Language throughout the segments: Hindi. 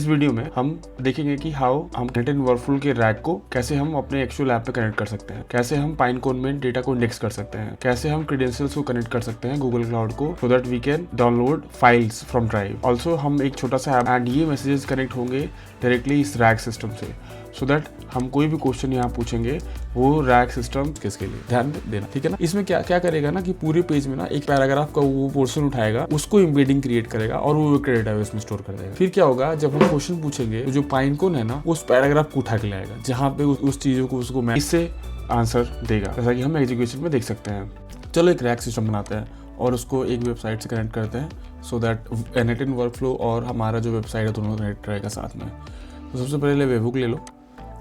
इस वीडियो में हम देखेंगे कि हाउ हम कंटेंट वर्कफ्लो के रैक को कैसे हम अपने एक्चुअल ऐप पे कनेक्ट कर सकते हैं, कैसे हम पाइनकोन में डेटा को इंडेक्स कर सकते हैं, कैसे हम क्रेडेंशियल्स को कनेक्ट कर सकते हैं गूगल क्लाउड को so that we can download files from drive. Also हम एक छोटा सा ऐप एंड ये मैसेजेस कनेक्ट होंगे डायरेक्टली इस रैक सिस्टम से सो दैट हम कोई भी क्वेश्चन यहाँ पूछेंगे वो रैक सिस्टम किसके लिए ध्यान देना, ठीक है ना। इसमें क्या क्या करेगा ना कि पूरे पेज में ना एक पैराग्राफ का वो पोर्शन उठाएगा, उसको इम्बेडिंग क्रिएट करेगा और वो डेटाबेस में स्टोर कर देगा। फिर क्या होगा, जब हम क्वेश्चन पूछेंगे तो जो पाइनकोन है ना उस पैराग्राफ को उठा के लाएगा जहाँ पे उस चीजों को उसको इससे आंसर देगा, जैसा कि हम एजुकेशन में देख सकते हैं। चलो एक रैक सिस्टम बनाते हैं और उसको एक वेबसाइट से कनेक्ट करते हैं सो दैट एनएटिन वर्कफ्लो और हमारा जो वेबसाइट है दोनों कनेक्ट रहेगा साथ में। तो सबसे पहले वेबहुक ले लो,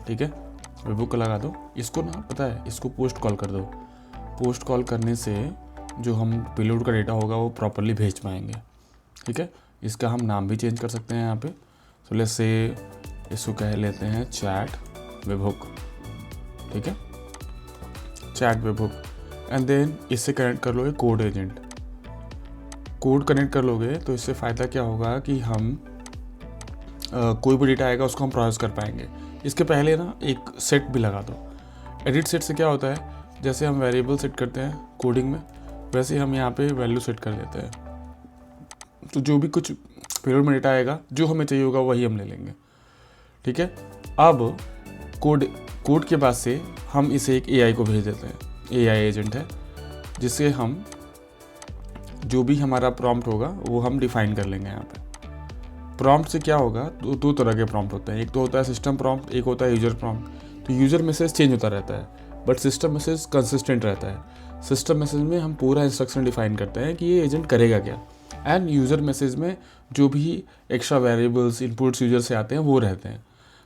ठीक है, वेबहुक को लगा दो। इसको ना पता है, इसको पोस्ट कॉल कर दो। पोस्ट कॉल करने से जो हम पेलोड का डेटा होगा वो प्रॉपरली भेज पाएंगे, ठीक है। इसका हम नाम भी चेंज कर सकते हैं यहाँ पे। तो लेट्स से इसको कह लेते हैं चैट वेबहुक, ठीक है, चैट वेबहुक। एंड देन इससे कनेक्ट कर लोगे कोड एजेंट। कोड कनेक्ट कर लोगे तो इससे फ़ायदा क्या होगा कि हम कोई भी डेटा आएगा उसको हम प्रोसेस कर पाएंगे। इसके पहले ना एक सेट भी लगा दो। एडिट सेट से क्या होता है, जैसे हम वेरिएबल सेट करते हैं कोडिंग में वैसे हम यहाँ पे वैल्यू सेट कर देते हैं। तो जो भी कुछ पेलोड में डेटा आएगा जो हमें चाहिए होगा वही हम ले लेंगे, ठीक है। अब कोड के बाद से हम इसे एक एआई को भेज देते हैं। एआई एजेंट है जिससे हम जो भी हमारा प्रॉम्प्ट होगा वो हम डिफाइन कर लेंगे यहाँ पे। प्रॉम्प्ट से क्या होगा, दो तरह के प्रॉम्प्ट होते हैं, एक तो होता है सिस्टम प्रॉम्प्ट, एक होता है यूजर प्रॉम्प्ट। तो यूजर मैसेज चेंज होता रहता है बट सिस्टम मैसेज कंसिस्टेंट रहता है। सिस्टम मैसेज में हम पूरा इंस्ट्रक्शन डिफाइन करते हैं कि ये एजेंट करेगा क्या, एंड यूजर मैसेज में जो भी एक्स्ट्रा वेरिएबल्स इनपुट्स यूजर से आते हैं वो रहते हैं।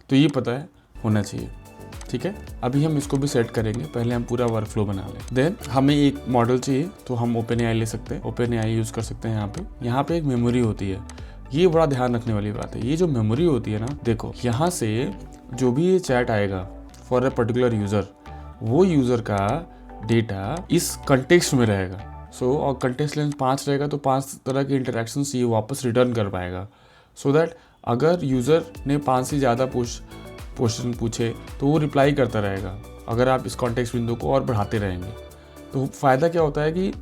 तो ये पता है होना चाहिए, ठीक है। अभी हम इसको भी सेट करेंगे, पहले हम पूरा वर्कफ्लो बना लें। देन हमें एक मॉडल चाहिए तो हम ओपन एआई ले सकते हैं, ओपन एआई यूज़ कर सकते हैं। यहाँ पे एक मेमोरी होती है, ये बड़ा ध्यान रखने वाली बात है। ये जो मेमोरी होती है ना, देखो यहाँ से जो भी ये चैट आएगा फॉर अ पर्टिकुलर यूज़र, वो यूज़र का डेटा इस कंटेक्स्ट में रहेगा। सो और कंटेक्स्ट लेंथ 5 रहेगा तो 5 तरह के इंटरेक्शंस ये वापस रिटर्न कर पाएगा। सो दैट अगर यूज़र ने 5 से ज़्यादा क्वेश्चन पूछे तो वो रिप्लाई करता रहेगा अगर आप इस कॉन्टेक्स्ट विंडो को और बढ़ाते रहेंगे। तो फ़ायदा क्या होता है कि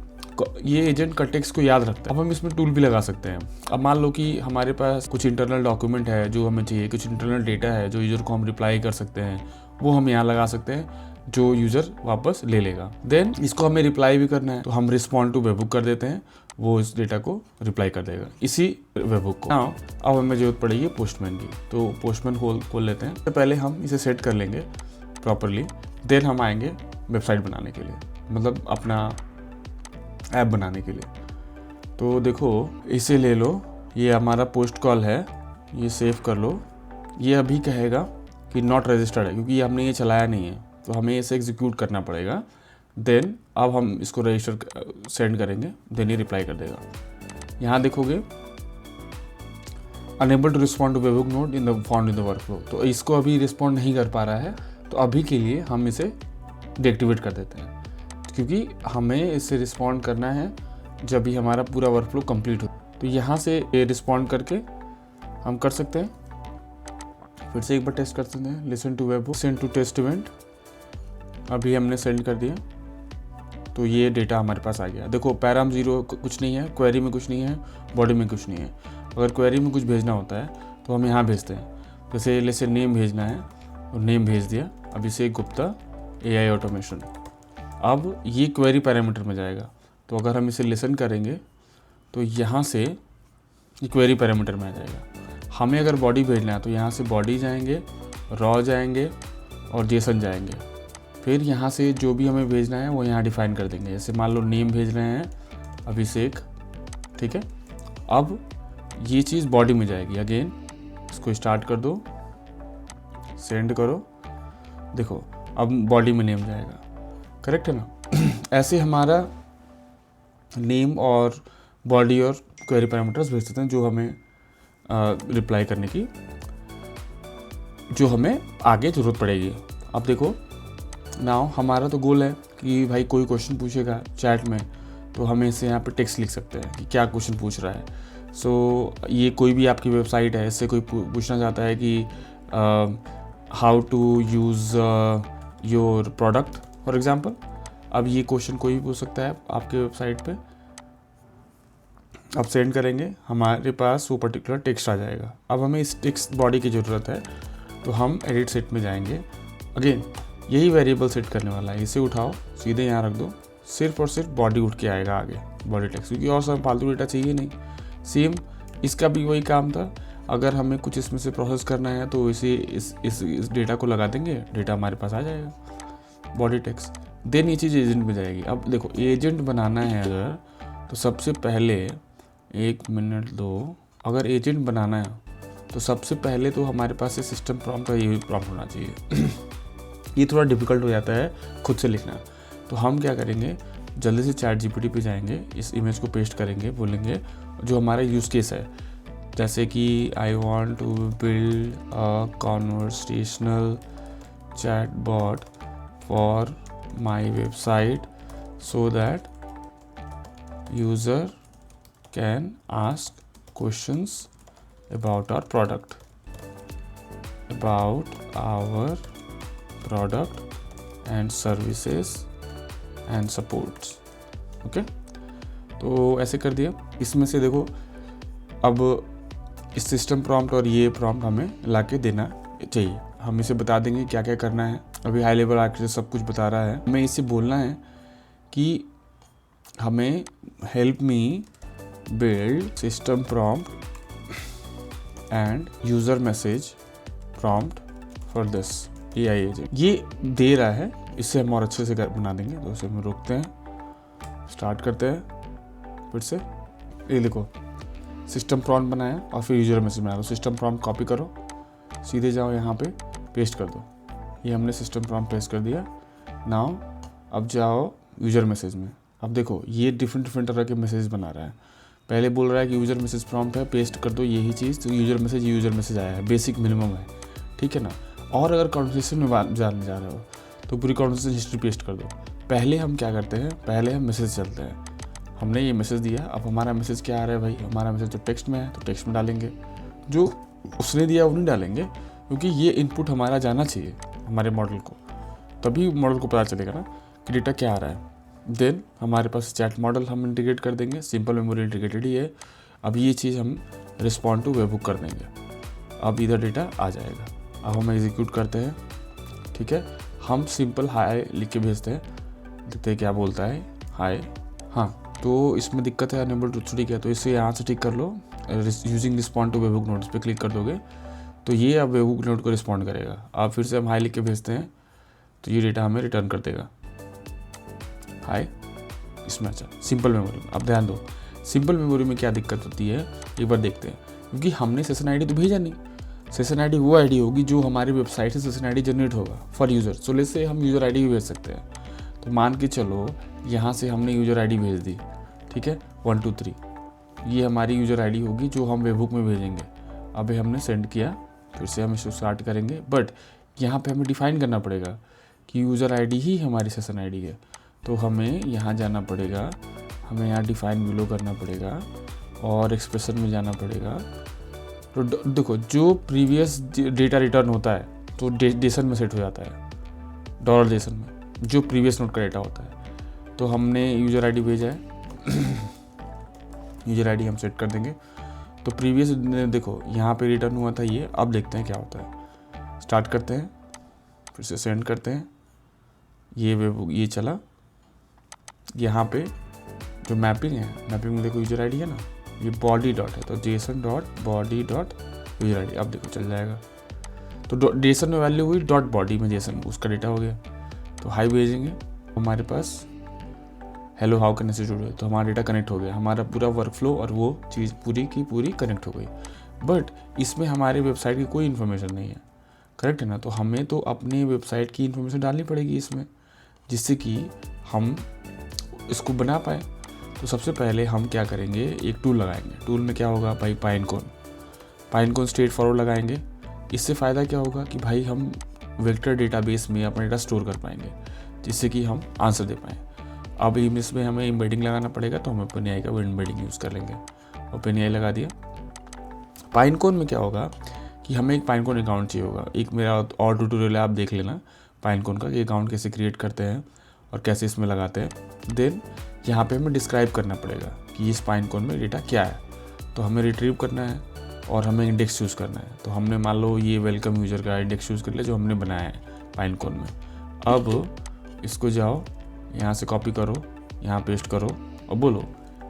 ये एजेंट कॉन्टेक्स्ट को याद रखता है। अब हम इसमें टूल भी लगा सकते हैं। अब मान लो कि हमारे पास कुछ इंटरनल डॉक्यूमेंट है जो हमें चाहिए, कुछ इंटरनल डेटा है जो यूज़र को हम रिप्लाई कर सकते हैं, वो हम यहाँ लगा सकते हैं जो यूज़र वापस ले लेगा। देन इसको हमें रिप्लाई भी करना है तो हम रिस्पॉन्ड टू वेबहुक कर देते हैं, वो इस डेटा को रिप्लाई कर देगा इसी वेबहुक को। हाँ, अब हमें जरूरत पड़ेगी पोस्टमैन की, तो पोस्टमैन खोल लेते हैं। तो पहले हम इसे सेट कर लेंगे प्रॉपरली, देन हम आएंगे वेबसाइट बनाने के लिए, मतलब अपना ऐप बनाने के लिए। तो देखो इसे ले लो, ये हमारा पोस्ट कॉल है, ये सेव कर लो। ये अभी कहेगा कि नॉट रजिस्टर्ड है क्योंकि हमने ये चलाया नहीं है, तो हमें इसे एग्जीक्यूट करना पड़ेगा। देन अब हम इसको रजिस्टर सेंड करेंगे, देन ये रिप्लाई कर देगा। यहाँ देखोगे unable to respond to webhook node in the found in the workflow, तो इसको अभी रिस्पॉन्ड नहीं कर पा रहा है। तो अभी के लिए हम इसे डीएक्टिवेट कर देते हैं क्योंकि हमें इससे रिस्पॉन्ड करना है जब भी हमारा पूरा वर्कफ्लो कंप्लीट हो। तो यहाँ से रिस्पॉन्ड करके हम कर सकते हैं। फिर से एक बार टेस्ट कर सकते हैं, listen to webhook, send to test event. अभी हमने सेंड कर दिया तो ये डेटा हमारे पास आ गया। देखो पैराम 0 कुछ नहीं है, क्वेरी में कुछ नहीं है, बॉडी में कुछ नहीं है। अगर क्वेरी में कुछ भेजना होता है तो हम यहाँ भेजते हैं। जैसे जैसे नेम भेजना है और नेम भेज दिया, अभिषेक गुप्ता एआई ऑटोमेशन। अब ये क्वेरी पैरामीटर में जाएगा, तो अगर हम इसे लिसन करेंगे तो यहाँ से ये क्वेरी पैरामीटर में आ जाएगा। हमें अगर बॉडी भेजना है तो यहाँ से बॉडी जाएंगे, रॉ जाएंगे और जेसन जाएंगे। फिर यहाँ से जो भी हमें भेजना है वो यहाँ डिफाइन कर देंगे। जैसे मान लो नेम भेज रहे हैं अभिषेक, ठीक है। अब ये चीज़ बॉडी में जाएगी। अगेन इसको स्टार्ट कर दो, सेंड करो, देखो अब बॉडी में नेम जाएगा, करेक्ट है ना। ऐसे हमारा नेम और बॉडी और क्वेरी पैरामीटर्स भेज सकते हैं जो हमें रिप्लाई करने की, जो हमें आगे ज़रूरत पड़ेगी। अब देखो नाउ हमारा तो गोल है कि भाई कोई क्वेश्चन पूछेगा चैट में तो हमें इसे यहाँ पे टेक्स्ट लिख सकते हैं कि क्या क्वेश्चन पूछ रहा है। सो ये कोई भी आपकी वेबसाइट है, इससे कोई पूछना चाहता है कि how to use your product for example. अब ये क्वेश्चन कोई भी पूछ सकता है आपके वेबसाइट पे। अब सेंड करेंगे, हमारे पास वो पर्टिकुलर टेक्स्ट आ जाएगा। अब हमें इस टेक्स्ट बॉडी की ज़रूरत है, तो हम एडिट सेट में जाएंगे। अगेन यही वेरिएबल सेट करने वाला है, इसे उठाओ सीधे यहाँ रख दो, सिर्फ और सिर्फ बॉडी उठ के आएगा आगे, बॉडी टेक्स्ट, क्योंकि और सब फालतू डेटा चाहिए नहीं। सेम इसका भी वही काम था, अगर हमें कुछ इसमें से प्रोसेस करना है तो इसे इस डेटा को लगा देंगे, डेटा हमारे पास आ जाएगा बॉडी टेक्स्ट। देन ये चीज़ एजेंट में जाएगी। अब देखो एजेंट बनाना है अगर, तो सबसे पहले 1 मिनट दो, अगर एजेंट बनाना है तो सबसे पहले तो हमारे पास ये सिस्टम प्रॉम्प्ट का ये प्रॉम्प्ट होना चाहिए। ये थोड़ा डिफिकल्ट हो जाता है खुद से लिखना, तो हम क्या करेंगे, जल्दी से ChatGPT पे जाएंगे, इस इमेज को पेस्ट करेंगे, बोलेंगे जो हमारा यूज़ केस है, जैसे कि I want to build a conversational chatbot for my website so that user can ask questions about our product and services and supports। Okay, तो ऐसे कर दिया। इसमें से देखो अब इस सिस्टम प्रॉम्प्ट और ये प्रॉम्प्ट हमें लाके देना चाहिए। हम इसे बता देंगे क्या क्या करना है। अभी हाई लेवल आर्किटेक्चर सब कुछ बता रहा है, हमें इसे बोलना है कि हमें help me build system prompt end user message prompt for this AI agent. ये दे रहा है, इससे हम और अच्छे से बना देंगे। तो इसे हम रोकते हैं, स्टार्ट करते हैं फिर से। ये देखो सिस्टम प्रॉम्प्ट बनाया और फिर यूज़र मैसेज बनाया। तो सिस्टम प्रॉम्प्ट कॉपी करो, सीधे जाओ यहाँ पे पेस्ट कर दो। ये हमने सिस्टम प्रॉम्प्ट पेस्ट कर दिया। नाउ अब जाओ यूज़र मैसेज में। अब देखो ये डिफरेंट तरह के मैसेज बना रहा है। पहले बोल रहा है कि यूज़र मैसेज प्रॉम्प्ट है, पेस्ट कर दो यही चीज़, तो यूज़र मैसेज आया है, बेसिक मिनिमम है, ठीक है ना। और अगर कॉन्वर्सेशन में जानने जा रहे हो तो पूरी कॉन्वर्सेशन हिस्ट्री पेस्ट कर दो। पहले हम क्या करते हैं, पहले हम मैसेज चलते हैं। हमने ये मैसेज दिया, अब हमारा मैसेज क्या आ रहा है भाई, हमारा मैसेज तो टेक्स्ट में है, तो टेक्स्ट में डालेंगे। जो उसने दिया वो नहीं डालेंगे, क्योंकि ये इनपुट हमारा जाना चाहिए हमारे मॉडल को, तभी मॉडल को पता चलेगा ना कि डेटा क्या आ रहा है। देन हमारे पास चैट मॉडल हम इंटीग्रेट कर देंगे, सिंपल मेमोरी इंटीग्रेटेड ही है। अब ये चीज़ हम रिस्पॉन्ड टू वेबहुक कर देंगे, अब इधर डेटा आ जाएगा। अब हम एग्जीक्यूट करते हैं, ठीक है। हम सिंपल हाय लिख के भेजते हैं, देखते हैं क्या बोलता है, हाय। हाँ, तो इसमें दिक्कत है अनेबल टू ठीक है, तो इसे यहाँ से ठीक कर लो। Using respond to webhook note पे क्लिक कर दोगे तो ये अब वेबहुक नोट को रिस्पॉन्ड करेगा। अब फिर से हम हाय लिख के भेजते हैं, तो ये डेटा हमें रिटर्न कर देगा, हाय। इसमें अच्छा सिंपल मेमोरी में। अब ध्यान दो, सिंपल मेमोरी में क्या दिक्कत होती है एक बार देखते हैं, क्योंकि हमने सेशन आईडी तो भेजा नहीं। सेशन आईडी वो आईडी होगी जो हमारी वेबसाइट से सेशन आईडी जनरेट होगा for user. So let's say हम यूज़र आईडी भी भेज सकते हैं। तो मान के चलो यहाँ से हमने यूज़र आईडी भेज दी, ठीक है, 1 2 3, ये हमारी यूज़र आईडी होगी जो हम वेबहुक में भेजेंगे। अभी हमने सेंड किया, फिर से हम इसे स्टार्ट करेंगे, बट यहाँ पे हमें डिफाइन करना पड़ेगा कि यूज़र आईडी ही हमारी सेशन आईडी है। तो हमें यहाँ जाना पड़ेगा, हमें यहाँ डिफाइन बिलो करना पड़ेगा और एक्सप्रेशन में जाना पड़ेगा। तो देखो जो प्रीवियस डेटा रिटर्न होता है तो डेसन में सेट हो जाता है, डॉलर डेसन में जो प्रीवियस नोट का डेटा होता है। तो हमने यूज़र आईडी भेजा है, यूज़र आईडी हम सेट कर देंगे। तो प्रीवियस देखो यहाँ पे रिटर्न हुआ था ये। अब देखते हैं क्या होता है, स्टार्ट करते हैं, फिर से सेंड करते हैं, ये चला। यहाँ पे जो मैपिंग है, मैपिंग में देखो यूज़र आईडी है ना, ये बॉडी डॉट है, तो Jason dot body dot user ID. अब देखो चल जाएगा, तो जेसन में वैल्यू हुई, डॉट बॉडी में जेसन, उसका डेटा हो गया। तो हाई भेजेंगे, हमारे पास हेलो हाउ कैन आई जुड़े, तो हमारा डेटा कनेक्ट हो गया, हमारा पूरा वर्कफ्लो और वो चीज़ पूरी की पूरी कनेक्ट हो गई। बट इसमें हमारे वेबसाइट की कोई इन्फॉर्मेशन नहीं है, करेक्ट है ना। तो हमें तो अपनी वेबसाइट की इन्फॉर्मेशन डालनी पड़ेगी इसमें, जिससे कि हम इसको बना पाए। तो सबसे पहले हम क्या करेंगे, एक टूल लगाएंगे। टूल में क्या होगा भाई, पाइनकोन स्ट्रेट फॉरवर्ड लगाएंगे। इससे फ़ायदा क्या होगा कि भाई हम वेक्टर डेटाबेस में अपना डेटा स्टोर कर पाएंगे, जिससे कि हम आंसर दे पाएँ। अब इसमें हमें एम्बेडिंग लगाना पड़ेगा, तो हमें ऊपर नहीं आएगा, वो एम्बेडिंग यूज़ कर लेंगे। ओपन एआई लगा दिया। पाइनकोन में क्या होगा कि हमें एक पाइनकोन अकाउंट चाहिए होगा। एक मेरा और ट्यूटोरियल है, आप देख लेना पाइनकोन का कि अकाउंट कैसे क्रिएट करते हैं और कैसे इसमें लगाते हैं। देन यहाँ पे हमें डिस्क्राइब करना पड़ेगा कि इस पाइनकोन में डेटा क्या है। तो हमें रिट्रीव करना है और हमें इंडेक्स चूज़ करना है। तो हमने मान लो ये वेलकम यूज़र का इंडेक्स चूज़ कर लिया जो हमने बनाया है पाइनकोन में। अब इसको जाओ, यहाँ से कॉपी करो, यहाँ पेस्ट करो और बोलो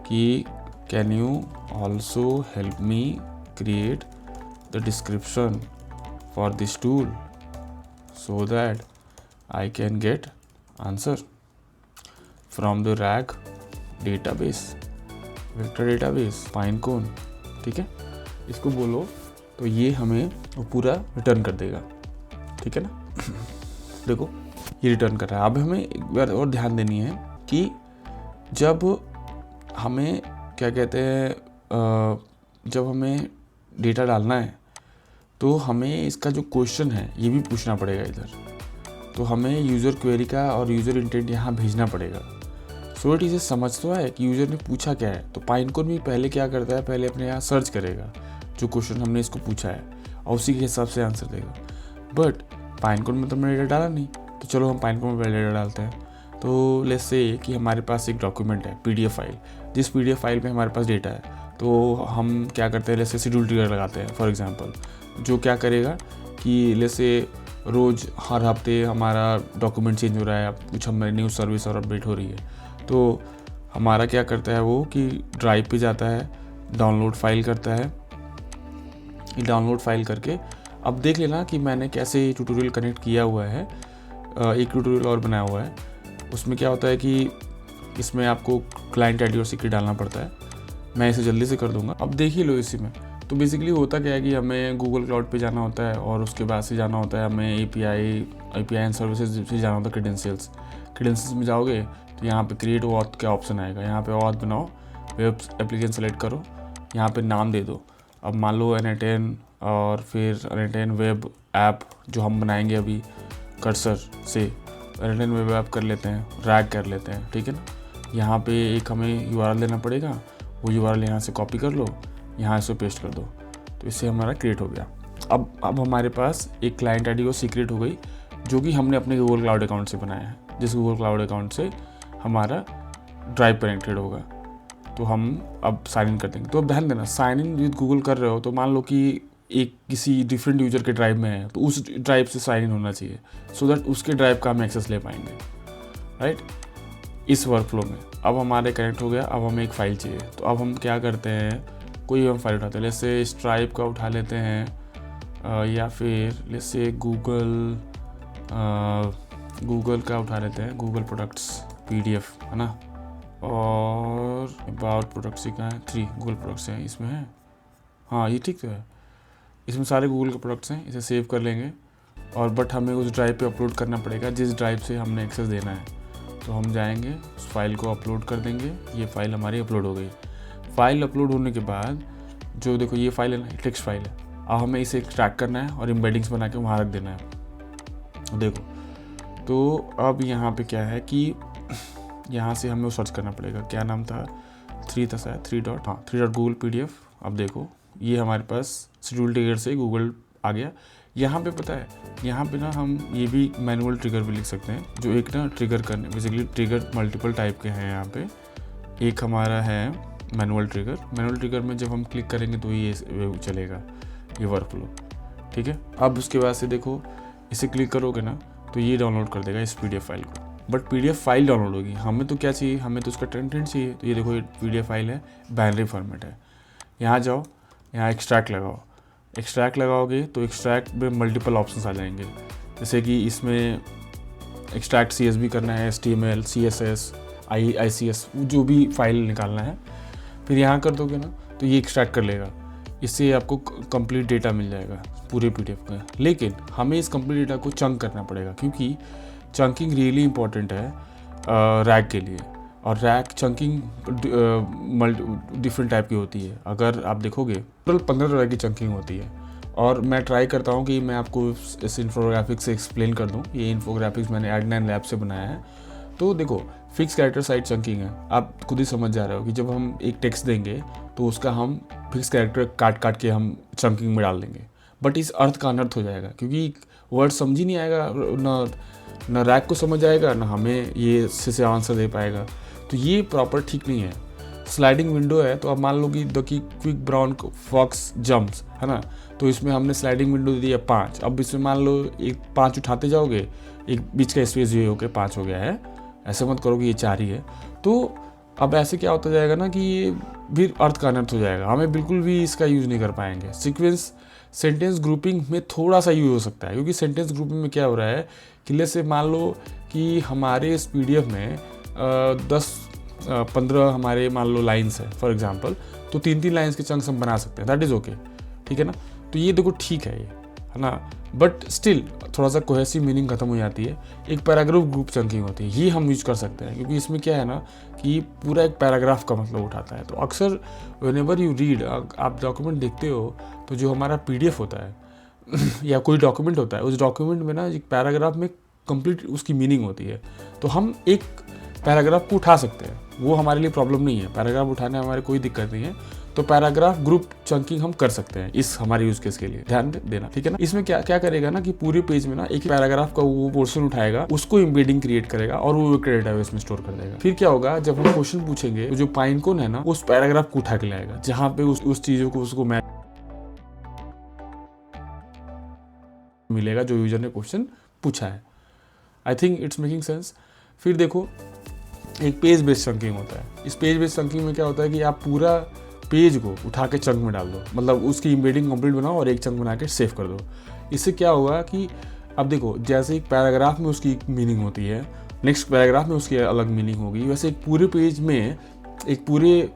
कि can you also help me create the description for this tool so that I can get answer from the RAG database, vector database, Pinecone। ठीक है, इसको बोलो तो ये हमें वो पूरा रिटर्न कर देगा। ठीक है ना। देखो ये रिटर्न कर रहा है। अब हमें एक बार और ध्यान देनी है कि जब हमें क्या कहते हैं, जब हमें डेटा डालना है तो हमें इसका जो क्वेश्चन है ये भी पूछना पड़ेगा इधर। तो हमें यूज़र क्वेरी का और यूज़र इंटेंट यहाँ भेजना पड़ेगा। सो इट इसे समझ तो है कि यूज़र ने पूछा क्या है। तो पाइनकोन भी पहले क्या करता है, पहले अपने यहाँ सर्च करेगा जो क्वेश्चन हमने इसको पूछा है और उसी के हिसाब से आंसर देगा। बट पाइनकोन में तो हमने डेटा डाला नहीं, तो चलो हम पाइनकोन में पहले डेटा डालते हैं। तो लेट्स से कि हमारे पास एक डॉक्यूमेंट है PDF फाइल, जिस PDF फाइल में हमारे पास डेटा है। तो हम क्या करते हैं, लेट्स से शेड्यूल ट्रिगर लगाते हैं फॉर एग्जांपल, जो क्या करेगा कि लेट्स से रोज़ हर हफ्ते हमारा डॉक्यूमेंट चेंज हो रहा है, कुछ हमारी न्यूज़ सर्विस और अपडेट हो रही है। तो हमारा क्या करता है वो कि ड्राइव पे जाता है, डाउनलोड फाइल करता है। ये डाउनलोड फाइल करके अब देख लेना कि मैंने कैसे ट्यूटोरियल कनेक्ट किया हुआ है। एक ट्यूटोरियल और बनाया हुआ है, उसमें क्या होता है कि इसमें आपको क्लाइंट आईडी और सीक्रेट डालना पड़ता है। मैं इसे जल्दी से कर दूंगा, अब देख ही लो इसी में। तो बेसिकली होता क्या है कि हमें गूगल क्लाउड पे जाना होता है और उसके बाद से जाना होता है हमें API एंड सर्विसेज से जाना होता है क्रेडेंशियल्स में जाओगे तो यहाँ पे क्रिएट ऑथ का ऑप्शन आएगा। यहाँ पे ऑथ बनाओ, वेब एप्लीकेशन सेलेक्ट करो, यहाँ पे नाम दे दो। अब मान लो N8N और फिर N8N वेब ऐप जो हम बनाएंगे अभी कर्सर से, N8N वेब ऐप कर लेते हैं, रैग कर लेते हैं। ठीक है ना। यहाँ पे एक हमें URL देना पड़ेगा, वो URL यहाँ से कॉपी कर लो, यहाँ इसे पेस्ट कर दो, तो इससे हमारा क्रिएट हो गया। अब हमारे पास एक क्लाइंट आईडी और सीक्रेट हो गई जो कि हमने अपने गूगल क्लाउड अकाउंट से बनाया है, जिस गूगल क्लाउड अकाउंट से हमारा ड्राइव कनेक्टेड होगा। तो हम अब साइन इन कर देंगे। तो अब ध्यान देना, साइन इन विद गूगल कर रहे हो तो मान लो कि एक किसी डिफरेंट यूज़र के ड्राइव में है तो उस ड्राइव से साइन इन होना चाहिए सो दैट उसके ड्राइव का हम एक्सेस ले पाएंगे, राइट, इस वर्कफ्लो में। अब हमारे कनेक्ट हो गया। अब हमें एक फ़ाइल चाहिए, तो अब हम क्या करते हैं, कोई हम फाइल उठाते हैं। जैसे स्ट्राइप का उठा लेते हैं या फिर जैसे गूगल का उठा लेते हैं, गूगल प्रोडक्ट्स PDF है ना। और अबाउट प्रोडक्ट्स का है 3 गूगल प्रोडक्ट्स हैं इसमें है, हाँ ये ठीक तो है, इसमें सारे गूगल के प्रोडक्ट्स हैं। इसे सेव कर लेंगे और बट हमें उस ड्राइव पे अपलोड करना पड़ेगा जिस ड्राइव से हमने एक्सेस देना है। तो हम जाएंगे, उस फाइल को अपलोड कर देंगे। ये फाइल हमारी अपलोड हो गई। फाइल अपलोड होने के बाद जो देखो ये फाइल है ना, टेक्स्ट फाइल है। अब हमें इसे एक्सट्रैक्ट करना है और एम्बेडिंग्स बना के वहाँ रख देना है। देखो तो अब यहाँ पे क्या है कि यहाँ से हमें सर्च करना पड़ेगा, क्या नाम था, 3 था शायद, 3 डॉट PDF। अब देखो ये हमारे पास शेड्यूल ट्रिगर से गूगल आ गया। यहाँ पे पता है, यहाँ पे ना हम ये भी मैनुअल ट्रिगर भी लिख सकते हैं, जो एक ना ट्रिगर करने, बेसिकली ट्रिगर मल्टीपल टाइप के हैं यहाँ पे। एक हमारा है मैनुअल ट्रिगर में जब हम क्लिक करेंगे तो ये चलेगा, ये वर्कफ्लो। ठीक है। अब उसके बाद से देखो इसे क्लिक करोगे ना तो ये डाउनलोड कर देगा इस PDF फाइल को। बट PDF फाइल डाउनलोड होगी, हमें तो क्या चाहिए, हमें तो उसका कंटेंट चाहिए। तो ये देखो ये PDF फाइल है, बाइनरी फॉर्मेट है। यहाँ जाओ, यहाँ एक्सट्रैक्ट लगाओ। एक्सट्रैक्ट लगाओगे तो एक्सट्रैक्ट में मल्टीपल ऑप्शंस आ जाएंगे, जैसे कि इसमें एक्सट्रैक्ट CSV करना है, HTML, CSS, ICS, जो भी फाइल निकालना है। फिर यहाँ कर दोगे ना तो ये एक्सट्रैक्ट कर लेगा। इससे आपको कंप्लीट डेटा मिल जाएगा पूरे PDF का। लेकिन हमें इस कंप्लीट डेटा को चंक करना पड़ेगा, क्योंकि चंकिंग रियली इंपॉर्टेंट है रैग के लिए। और रैग चंकिंग डिफरेंट टाइप की होती है। अगर आप देखोगे टोटल 15 तरह की चंकिंग होती है। और मैं ट्राई करता हूँ कि मैं आपको इस इन्फोग्राफिक्स से एक्सप्लेन कर दूँ। ये इन्फोग्राफिक्स मैंने Ad9 लैब से बनाया है। तो देखो फिक्स कैरेक्टर साइज चंकिंग है। आप खुद ही समझ जा रहे हो कि जब हम एक टेक्स्ट देंगे तो उसका हम फिक्स कैरेक्टर काट काट के हम चंकिंग में डाल देंगे, बट इस अर्थ का अनर्थ हो जाएगा क्योंकि वर्ड समझ ही नहीं आएगा, ना रैक को समझ आएगा, ना हमें ये से आंसर दे पाएगा। तो ये प्रॉपर ठीक नहीं है। स्लाइडिंग विंडो है तो अब मान लो कि the quick brown fox jumps है ना, तो इसमें हमने स्लाइडिंग विंडो दे दिया 5। अब इसमें मान लो एक 5 उठाते जाओगे, एक बीच का स्पेस जो होकर 5 हो गया है, ऐसे मत करो कि ये 4 ही है। तो अब ऐसे क्या होता जाएगा ना कि ये फिर अर्थ का अनर्थ हो जाएगा, हमें बिल्कुल भी इसका यूज़ नहीं कर पाएंगे। सीक्वेंस सेंटेंस ग्रुपिंग में थोड़ा सा यूज हो सकता है, क्योंकि सेंटेंस ग्रुपिंग में क्या हो रहा है कि जैसे मान लो कि हमारे इस PDF में 10-15 हमारे मान लो लाइन्स है फॉर एग्जांपल, तो 3-3 लाइन्स के चंक्स हम बना सकते हैं, दैट इज़ ओके, ठीक है ना। तो ये देखो ठीक है, ये है ना, बट स्टिल थोड़ा सा कोहेसिव मीनिंग खत्म हो जाती है। एक पैराग्राफ ग्रुप चंकिंग होती है, ये हम यूज कर सकते हैं, क्योंकि इसमें क्या है ना कि पूरा एक पैराग्राफ का मतलब उठाता है। तो अक्सर व्हेनेवर यू रीड, आप डॉक्यूमेंट देखते हो तो जो हमारा PDF होता है या कोई डॉक्यूमेंट होता है, उस डॉक्यूमेंट में ना एक पैराग्राफ में कंप्लीट उसकी मीनिंग होती है। तो हम एक पैराग्राफ को उठा सकते हैं, वो हमारे लिए प्रॉब्लम नहीं है, पैराग्राफ उठाने हमारे कोई दिक्कत नहीं है। तो पैराग्राफ ग्रुप चंकिंग हम कर सकते हैं इस हमारे यूज केस के लिए, ध्यान देना, ठीक है ना। इसमें क्या क्या करेगा ना कि पूरे पेज में ना एक पैराग्राफ का वो पोर्शन उठाएगा, उसको एम्बेडिंग क्रिएट करेगा और वो क्रेडिट डेटाबेस में स्टोर कर देगा। फिर क्या होगा, जब हम क्वेश्चन पूछेंगे तो जो पाइनकोन है ना उस पैराग्राफ को उठा के लाएगा जहाँ पे उस चीजों को उसको मैच मिलेगा जो यूजर ने क्वेश्चन पूछा है। आई थिंक इट्स मेकिंग सेंस। फिर देखो एक पेज बेस्ड चंकिंग होता है। इस पेज बेस्ड चंकिंग में क्या होता है कि आप पूरा पेज को उठा के चंक में डाल दो, मतलब उसकी एम्बेडिंग कंप्लीट बनाओ और एक चंक बना के सेव कर दो। इससे क्या होगा कि अब देखो जैसे एक पैराग्राफ में उसकी मीनिंग होती है, नेक्स्ट पैराग्राफ में उसकी अलग मीनिंग होगी, वैसे एक पूरे पेज में एक पूरे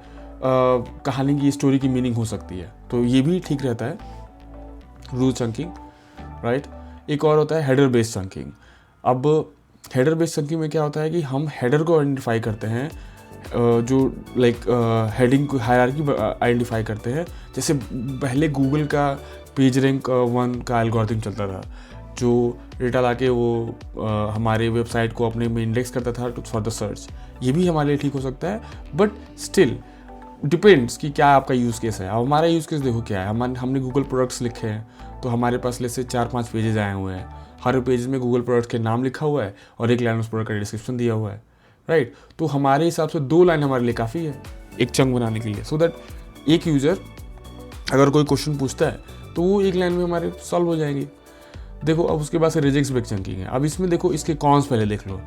कहानी की स्टोरी की मीनिंग हो सकती है। तो ये भी ठीक रहता है रूल चंकिंग, राइट। एक और होता है हेडर बेस्ड चंकिंग। अब हेडर बेस्ड चंकिंग में क्या होता है कि हम हेडर को आइडेंटिफाई करते हैं, जो लाइक हेडिंग को हायरार्की आइडेंटिफाई करते हैं। जैसे पहले गूगल का पेज रैंक 1 का एल्गोरिथम चलता था, जो डेटा लाके वो हमारे वेबसाइट को अपने में इंडेक्स करता था फॉर द सर्च। ये भी हमारे लिए ठीक हो सकता है, बट स्टिल डिपेंड्स कि क्या आपका यूज़ केस है। अब हमारा यूज़ केस देखो क्या है, हमने गूगल प्रोडक्ट्स लिखे हैं, तो हमारे पास ले से 4-5 पेजेस आए हुए हैं, हर पेज में गूगल प्रोडक्ट के नाम लिखा हुआ है और एक लाइन उस प्रोडक्ट का डिस्क्रिप्शन दिया हुआ है, राइट। तो हमारे हिसाब से 2 लाइन हमारे लिए काफ़ी है एक चंक बनाने के लिए, सो दैट एक यूज़र अगर कोई क्वेश्चन पूछता है तो वो 1 लाइन में हमारे सॉल्व हो जाएंगे। देखो अब उसके बाद से रेजेक्स बेस्ड चंकिंग है। अब इसमें देखो इसके कॉन्स पहले देख लो।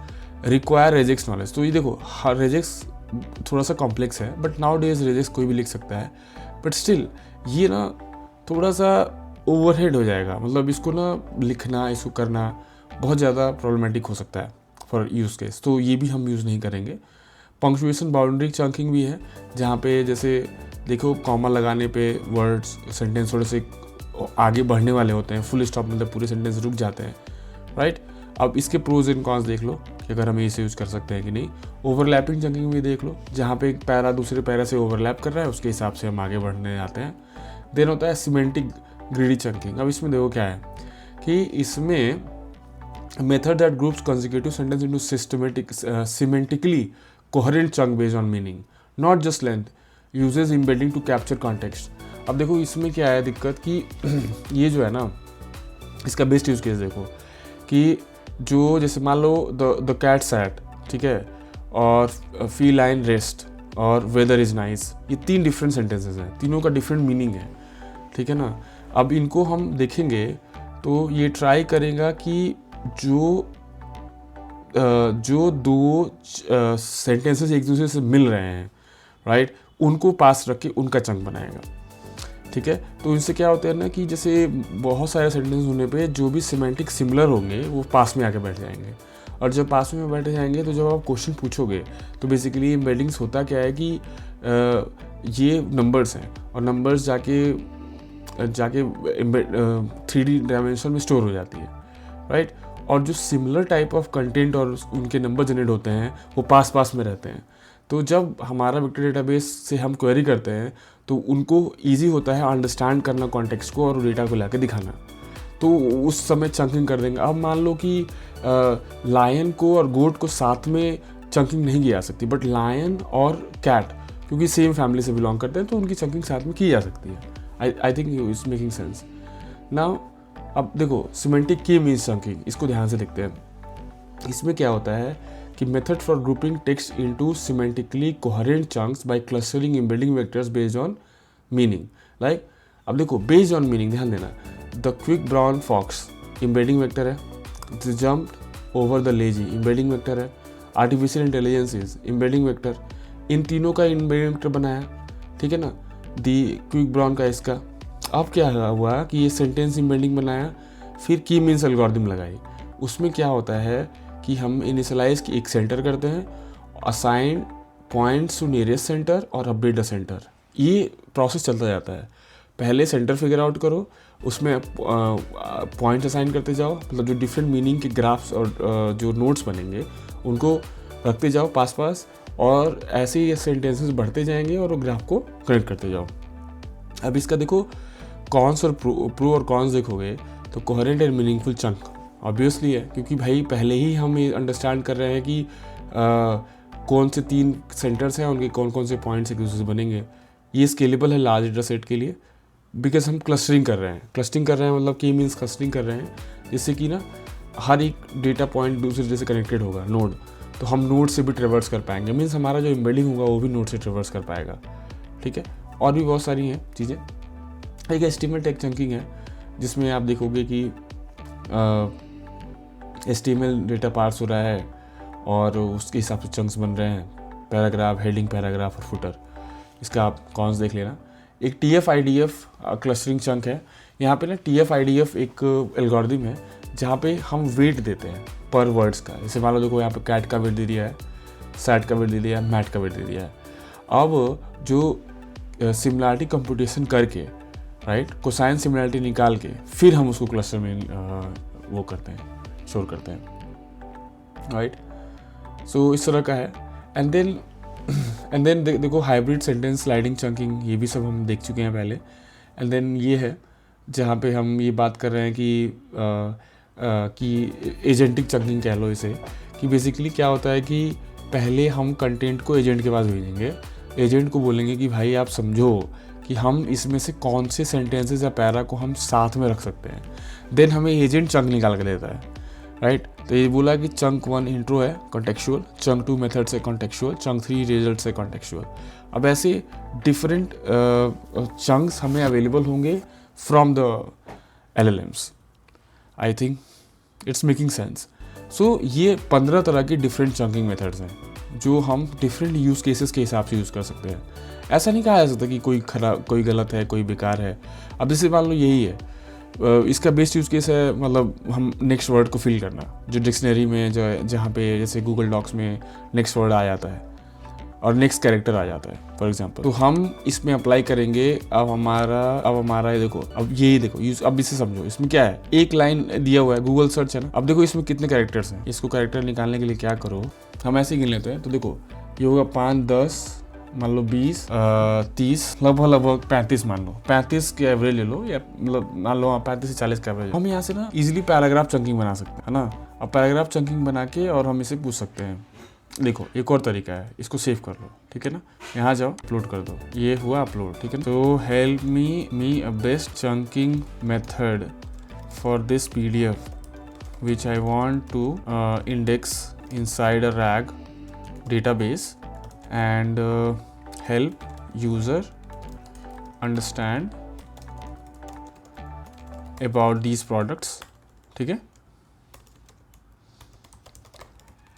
रिक्वायर रेजेक्स नॉलेज, तो ये देखो हर रेजेक्स थोड़ा सा कॉम्प्लेक्स है, बट नाउ डेज रेजेक्स कोई भी लिख सकता है, बट स्टिल ये ना थोड़ा सा ओवरहेड हो जाएगा, मतलब इसको ना लिखना, इसको करना बहुत ज़्यादा प्रॉब्लमेटिक हो सकता है फॉर यूज़ केस, तो ये भी हम यूज़ नहीं करेंगे। पंक्चुएशन बाउंड्री चंकिंग भी है, जहाँ पे जैसे देखो कॉमा लगाने पे वर्ड्स सेंटेंस थोड़े से आगे बढ़ने वाले होते हैं, फुल स्टॉप मतलब पूरे सेंटेंस रुक जाते हैं, राइट। अब इसके प्रोज एंड कॉन्स देख लो कि अगर हम इसे यूज़ कर सकते हैं कि नहीं। ओवरलैपिंग चंकिंग भी देख लो, जहाँ पे एक पैरा दूसरे पैरा से ओवरलैप कर रहा है, उसके हिसाब से हम आगे बढ़ने जाते हैं। देन होता है सिमेंटिक ग्रीडी चंकिंग। अब इसमें देखो क्या है कि इसमें method that groups consecutive sentence into semantically coherent chunk based on meaning not just length, uses embedding to capture context. अब देखो इसमें क्या है दिक्कत कि ये जो है ना इसका बेस्ट यूज केस देखो कि जो जैसे मान लो द कैट सैट, ठीक है, और फीलाइन रेस्ट और वेदर इज नाइस, ये 3 डिफरेंट सेंटेंसेस हैं, तीनों का डिफरेंट मीनिंग है, ठीक है ना। अब इनको हम देखेंगे तो ये ट्राई करेगा कि जो 2 सेंटेंसेस एक दूसरे से मिल रहे हैं, राइट, उनको पास रख के उनका चंक बनाएगा, ठीक है। तो इनसे क्या होता है ना कि जैसे बहुत सारे सेंटेंस होने पे जो भी सिमेंटिक सिमिलर होंगे वो पास में आके बैठ जाएंगे, और जब पास में बैठ जाएंगे तो जब आप क्वेश्चन पूछोगे तो बेसिकली एम्बेडिंग्स होता क्या है कि ये नंबर्स हैं और नंबर्स जाके 3D डायमेंशन में स्टोर हो जाती है, राइट। और जो सिमिलर टाइप ऑफ कंटेंट और उनके नंबर जनरेट होते हैं वो पास में रहते हैं। तो जब हमारा वेक्टर डेटाबेस से हम क्वेरी करते हैं तो उनको ईजी होता है अंडरस्टैंड करना कॉन्टेक्स्ट को और डेटा को लाके दिखाना, तो उस समय चंकिंग कर देंगे। अब मान लो कि लायन को और गोट को साथ में चंकिंग नहीं की जा सकती, बट लायन और कैट क्योंकि सेम फैमिली से बिलोंग करते हैं तो उनकी चंकिंग साथ में की जा सकती है। I think you is making sense now. अब देखो सिमेंटिक की मीन्स चंकिंग, इसको ध्यान से देखते हैं। इसमें क्या होता है कि method for grouping text into semantically coherent chunks by clustering embedding vectors based on meaning. Like अब देखो बेस्ड ऑन मीनिंग ध्यान देना, the quick brown fox embedding vector है, the jump over the lazy embedding vector है, artificial intelligence is embedding vector. इन तीनों का एम्बेडिंग वेक्टर बनाया, ठीक है ना, दी क्विक ब्राउन का इसका। अब क्या हुआ कि ये सेंटेंस एम्बेडिंग बनाया, फिर की मीन्स एल्गोरिथम लगाई। उसमें क्या होता है कि हम इनिशियलाइज की एक सेंटर करते हैं, assign points to nearest centre और अपडेट द सेंटर। ये प्रोसेस चलता जाता है। पहले सेंटर फिगर आउट करो, उसमें पॉइंट्स असाइन करते जाओ, मतलब जो डिफरेंट मीनिंग के ग्राफ्स और जो नोट्स बनेंगे उनको रखते जाओ पास पास, और ऐसे ही सेंटेंसेस बढ़ते जाएंगे और वो ग्राफ को कनेक्ट करते जाओ। अब इसका देखो कॉन्स और प्रो और कॉन्स देखोगे तो coherent and meaningful chunk obviously है, क्योंकि भाई पहले ही हम ये अंडरस्टैंड कर रहे हैं कि कौन से 3 सेंटर्स हैं, उनके कौन कौन से पॉइंट्स एक दूसरे से बनेंगे। ये स्केलेबल है लार्ज डेटा सेट के लिए, बिकॉज हम क्लस्टरिंग कर रहे हैं। क्लस्टरिंग कर रहे हैं मतलब की मीन्स क्लस्टरिंग कर रहे हैं, जिससे कि ना हर एक डेटा पॉइंट दूसरे से कनेक्टेड होगा नोड, तो हम नोड से भी ट्रेवर्स कर पाएंगे, मीन्स हमारा जो एम्बेडिंग होगा वो भी नोड से ट्रेवर्स कर पाएगा, ठीक है। और भी बहुत सारी हैं चीज़ें। एक एस्टीमेट एक चंकिंग है, जिसमें आप देखोगे कि एस्टीमेल डेटा पार्स हो रहा है और उसके हिसाब से चंक्स बन रहे हैं, पैराग्राफ, हेडिंग, पैराग्राफ और फुटर। इसका आप कॉन्स देख लेना। एक TF-IDF क्लस्टरिंग चंक है। यहाँ पे ना TF-IDF एक एल्गोरिथम है जहाँ पे हम वेट देते हैं पर वर्ड्स का। जैसे मान लो देखो यहाँ पे कैट का वेट दे दिया है, सैट का वेट दे दिया है, मैट का वेट दे दिया है। अब जो सिमिलरिटी कंप्यूटेशन करके, राइट, कोसाइन सिमिलरिटी निकाल के फिर हम उसको क्लस्टर में वो करते हैं, शोर करते हैं, राइट। सो इस तरह का है। एंड देन देखो हाइब्रिड सेंटेंस स्लाइडिंग चंकिंग, ये भी सब हम देख चुके हैं पहले। एंड देन ये है जहाँ पे हम ये बात कर रहे हैं कि एजेंटिक चंकिंग कह लो इसे, कि बेसिकली क्या होता है कि पहले हम कंटेंट को एजेंट के पास भेजेंगे, एजेंट को बोलेंगे कि भाई आप समझो कि हम इसमें से कौन से सेंटेंसेस या पैरा को हम साथ में रख सकते हैं। देन हमें एजेंट चंक निकाल के देता है, राइट। तो ये बोला कि चंक 1 इंट्रो है कॉन्टेक्चुअल, चंक 2 मेथड से कॉन्टेक्चुअल, चंक 3 रिजल्ट से कॉन्टेक्चुअल। अब ऐसे डिफरेंट चंक्स हमें अवेलेबल होंगे from the LLMs। I think it's making sense. So ये 15 तरह की डिफरेंट चंकिंग मेथड्स हैं जो हम डिफरेंट यूज़ केसेस के हिसाब से यूज़ कर सकते हैं। ऐसा नहीं कहा जा सकता कि कोई खराब, कोई गलत है, कोई बेकार है। अब जैसे मान लो यही है, इसका बेस्ट यूज़ केस है मतलब हम नेक्स्ट वर्ड को फिल करना, जो डिक्शनरी में जो जहाँ पे जैसे गूगल डॉक्स में नेक्स्ट वर्ड आ जाता है और नेक्स्ट कैरेक्टर आ जाता है फॉर एग्जांपल, तो हम इसमें अप्लाई करेंगे। अब हमारा ये देखो, अब यही देखो यूज, अब इसे समझो, इसमें क्या है, एक लाइन दिया हुआ है, गूगल सर्च है ना। अब देखो इसमें कितने कैरेक्टर्स हैं, इसको कैरेक्टर निकालने के लिए क्या करो, हम ऐसे ही गिन लेते हैं। तो देखो ये होगा 5, 10, मान लो 20, 30, लगभग 35, मान लो 35 के एवरेज ले लो, या मतलब मान लो 35 से 40 का एवरेज। हम यहाँ से ना इजीली पैराग्राफ चंकिंग बना सकते हैं ना। अब पैराग्राफ चंकिंग बना के और हम इसे पूछ सकते हैं। देखो एक और तरीका है, इसको सेव कर लो, ठीक है ना, यहाँ जाओ अपलोड कर दो, ये हुआ अपलोड, ठीक है। तो help me a best chunking method for this PDF which I want to index inside a RAG database and help user understand about these products, ठीक है।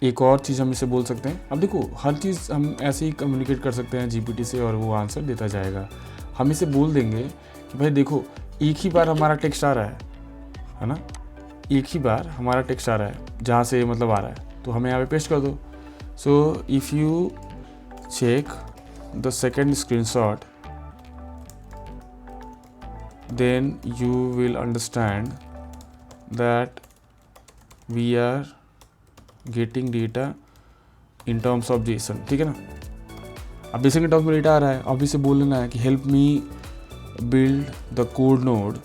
एक और चीज़ हम इसे बोल सकते हैं। अब देखो हर चीज़ हम ऐसे ही कम्युनिकेट कर सकते हैं GPT से और वो आंसर देता जाएगा। हम इसे बोल देंगे कि भाई देखो एक ही बार हमारा टेक्स्ट आ रहा है ना, एक ही बार हमारा टेक्स्ट आ रहा है जहाँ से मतलब आ रहा है, तो हमें यहाँ पे पेस्ट कर दो। So if you check the second screenshot then you will understand that we are getting data in terms of JSON, ठीक है ना। अब JSON के टर्म्स में डेटा आ रहा है, अब इसे बोल लेना है कि help me build the code node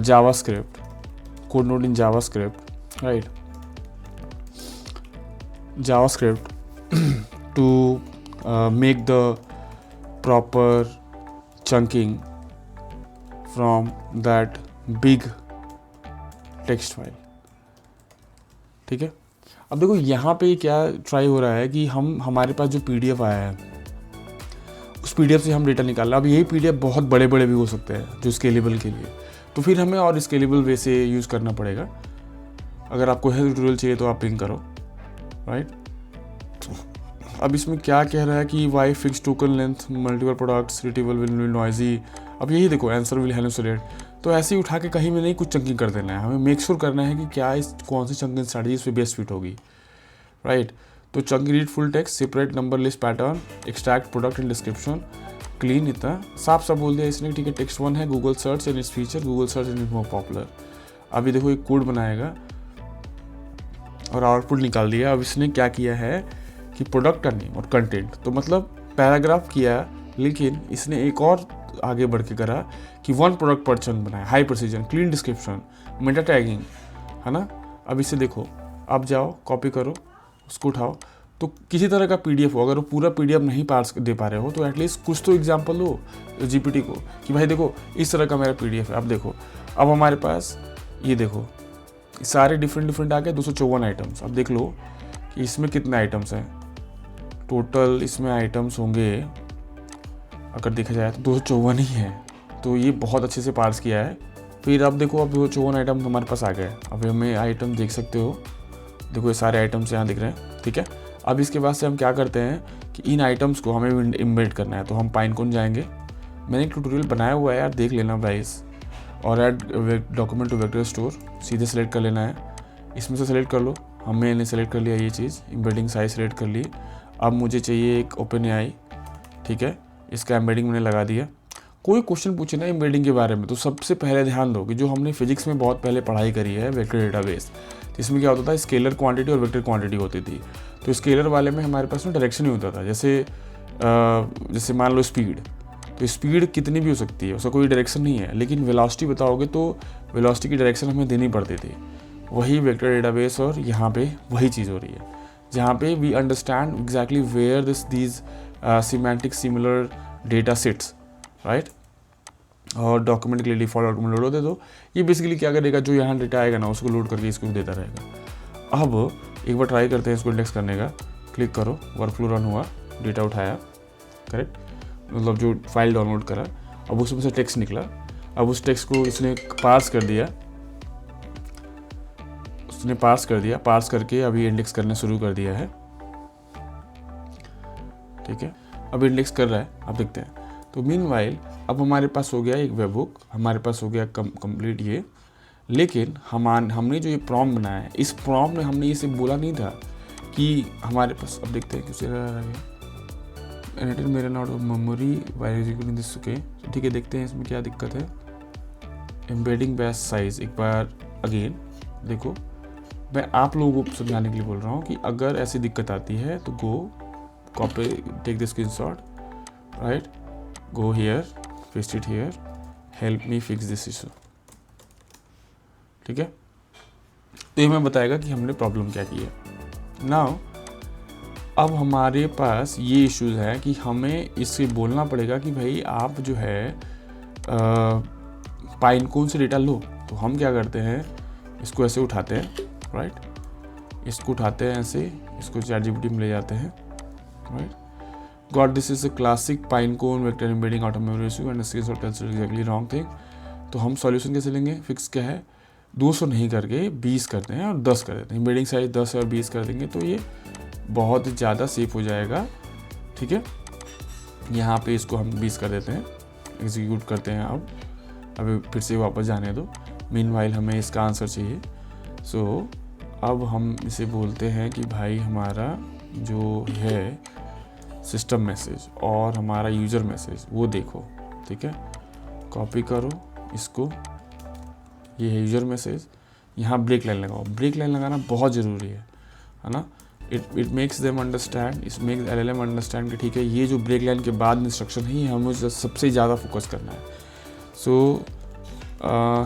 JavaScript, code node in JavaScript, right. JavaScript to make the proper chunking from that big text file। ठीक है, अब देखो यहाँ पे क्या ट्राई हो रहा है कि हमारे पास जो PDF आया है उस PDF से हम डेटा निकाल रहे हैं। अब यही PDF बहुत बड़े बड़े भी हो सकते हैं जो स्केलेबल के लिए, तो फिर हमें और स्केलेबल वे से यूज़ करना पड़ेगा। अगर आपको हेल्थ ट्यूटोरियल चाहिए तो आप पिंग करो, राइट। अब इसमें क्या कह रहा है कि why fix token length multiple products retrieval will be noisy. अब यही देखो, आंसर विल हेलुसिनेट। तो ऐसे ही उठा के कहीं में नहीं कुछ चंकिंग कर देना है, हमें मेक श्योर करना है कि क्या इस कौन सी चंकिंग स्ट्रैटेजी इस पर बेस्ट फिट होगी, राइट। तो chunk read full text, separate number list pattern, extract product and description, clean. इतना साफ साफ बोल दिया इसने, ठीक है। टेक्स्ट 1 है Google search and its feature, Google search and it's more popular. अभी देखो एक कोड बनाएगा और आउटपुट निकाल दिया। अब इसने क्या किया है कि प्रोडक्ट का नेम और कंटेंट, तो मतलब पैराग्राफ किया, लेकिन इसने एक और आगे बढ़ के करा कि 1 प्रोडक्ट पर चंक बनाया, high precision, clean description, Meta tagging, है ना। अब इसे देखो, अब जाओ कॉपी करो, उसको उठाओ, तो किसी तरह का PDF हो, अगर वो पूरा PDF नहीं पार्स दे पा रहे हो तो एटलीस्ट कुछ तो एग्जाम्पल दो GPT को कि भाई देखो इस तरह का मेरा PDF है। अब देखो, अब हमारे पास ये देखो सारे डिफरेंट आ गए 254 आइटम्स। अब देख लो कि इसमें कितने आइटम्स हैं टोटल। इसमें आइटम्स होंगे अगर देखा जाए तो 254 ही है, तो ये बहुत अच्छे से पार्स किया है। फिर अब देखो, अब 254 आइटम हमारे पास आ गए। अब हमें आइटम देख सकते हो, देखो ये सारे आइटम्स यहाँ दिख रहे हैं, ठीक है। अब इसके बाद से हम क्या करते हैं कि इन आइटम्स को हमें इम्बेड करना है, तो हम पाइनकून जाएंगे। मैंने एक ट्यूटोरियल बनाया हुआ है यार, देख लेना प्राइस, और add document to vector store, सीधे सेलेक्ट कर लेना है, इसमें से सेलेक्ट कर लो। हमने सेलेक्ट कर लिया ये चीज़, एम्बेडिंग साइज सेलेक्ट कर ली। अब मुझे चाहिए एक OpenAI, ठीक है, इसका एम्बेडिंग मैंने लगा दिया। कोई क्वेश्चन पूछे ना एम्बेडिंग के बारे में, तो सबसे पहले ध्यान दो कि जो हमने फिजिक्स में बहुत पहले पढ़ाई करी है वेक्टर डेटाबेस, तो इसमें क्या होता था, स्केलर क्वांटिटी और वेक्टर क्वांटिटी होती थी। तो स्केलर वाले में हमारे पास ना डायरेक्शन ही होता था, जैसे मान लो स्पीड, तो स्पीड कितनी भी हो सकती है, उसका कोई डायरेक्शन नहीं है, लेकिन वेलोसिटी बताओगे तो वेलोसिटी की डायरेक्शन हमें देनी पड़ती थी। वही वेक्टर डेटाबेस, और यहाँ पे वही चीज़ हो रही है, जहाँ पे we understand exactly where these semantic similar data sets, right. और डॉक्यूमेंट के लिए डिफॉल्ट डॉक्यूमेंट लोड दे दो। ये बेसिकली क्या करेगा, जो यहाँ डेटा आएगा ना उसको लोड करके इसको देता रहेगा। अब एक बार ट्राई करते हैं इसको इंडेक्स करने का। क्लिक करो, वर्कफ्लो रन हुआ, डेटा उठाया, करेक्ट, मतलब जो फाइल डाउनलोड करा। अब उसमें से टेक्स्ट निकला। अब उस टेक्स्ट को इसने पार्स कर दिया, पार्स करके अभी इंडेक्स करना शुरू कर दिया है, ठीक है। अब इंडेक्स कर रहा है, अब देखते हैं। तो मीनवाइल अब हमारे पास हो गया एक वेब बुक, हमारे पास हो गया कंप्लीट ये। लेकिन हमने जो ये प्रॉम्प्ट बनाया है, इस प्रॉम्प्ट में हमने इसे बोला नहीं था कि हमारे पास, अब देखते हैं किसी एडिटेड मेरा not memory by executing this, okay, ठीक है। देखते हैं इसमें क्या दिक्कत है। एम्बेडिंग बेस्ट साइज, एक बार अगेन देखो, मैं आप लोगों को समझाने के लिए बोल रहा हूँ कि अगर ऐसी दिक्कत आती है तो go copy, take the screenshot, right, go here, paste it here, help me fix this issue, ठीक है। तो ये हमें बताएगा कि हमने प्रॉब्लम क्या की है। नाउ अब हमारे पास ये इश्यूज है कि हमें इससे बोलना पड़ेगा कि भाई आप जो है पाइनकून से डेटा लो। तो हम क्या करते हैं, इसको ऐसे उठाते हैं, राइट, इसको उठाते हैं ऐसे, इसको ChatGPT में ले जाते हैं, right. Got this is a classic Pinecone vector embedding out of memory issue and screenshot tells exactly wrong thing. तो हम सॉल्यूशन कैसे लेंगे, फिक्स क्या है, 200 नहीं करके 20 करते हैं और 10 कर देते हैं। एम्बेडिंग साइज 10 और 20 कर देंगे तो ये बहुत ज़्यादा सेफ हो जाएगा, ठीक है। यहाँ पे इसको हम 20 कर देते हैं, एग्जीक्यूट करते हैं। अब अभी फिर से वापस जाने दो, मीनवाइल हमें इसका आंसर चाहिए। सो अब हम इसे बोलते हैं कि भाई हमारा जो है सिस्टम मैसेज और हमारा यूज़र मैसेज वो देखो, ठीक है। कॉपी करो इसको, ये है यूज़र मैसेज, यहाँ ब्रेक लाइन लगाओ। ब्रेक लाइन लगाना बहुत ज़रूरी है ना। It makes them understand, it makes LLM understand कि ठीक है ये जो ब्रेक लाइन के बाद इंस्ट्रक्शन है ये हमें सबसे ज़्यादा फोकस करना है। So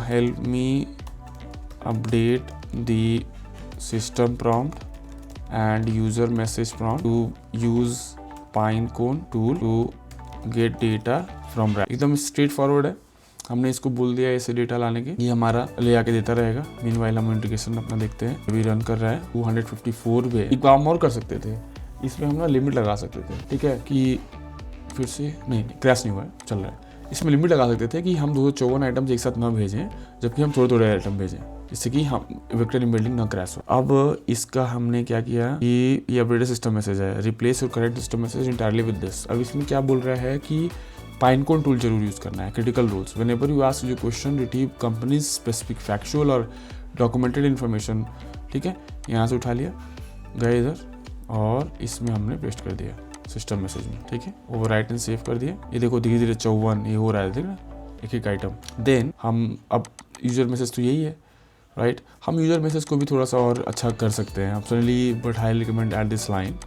help me update the system prompt and user message prompt to use Pinecone tool to get data from RAG। एकदम स्ट्रेट फॉरवर्ड है, हमने इसको बोल दिया ऐसे डेटा लाने के, ये हमारा ले आके देता रहेगा। मीनवाइल हम इंटीग्रेशन अपना देखते हैं, अभी रन कर रहा है 254 पे। एक काम और कर सकते थे, इसमें हम ना लिमिट लगा सकते थे, ठीक है, कि फिर से नहीं क्रैश नहीं हुआ है, चल रहा है। इसमें लिमिट लगा सकते थे कि हम 254 आइटम्स एक साथ ना भेजें, जबकि हम थोड़े थोड़े आइटम भेजें, जिससे कि हम वेक्टर इनबिल्डिंग ना क्रैश हो। अब इसका हमने क्या किया कि ये अपडेटेड सिस्टम मैसेज है, replace your current system message entirely with this. अब इसमें क्या बोल रहा है कि पाइनकोन टूल जरूर यूज करना है। Critical rules, whenever you ask your question retrieve companies specific factual और डॉक्यूमेंटेड इन्फॉर्मेशन, ठीक है, यहाँ से उठा लिया, गए इधर और इसमें हमने पेस्ट कर दिया सिस्टम मैसेज में, ठीक है, ओवरराइट एंड सेव कर दिया। ये देखो धीरे धीरे 54 ये हो रहा है, ठीक है, एक एक आइटम। देन हम अब यूजर मैसेज तो यही है, राइट, हम यूजर मैसेज को भी थोड़ा सा और अच्छा कर सकते हैं optionally, but high recommend at this line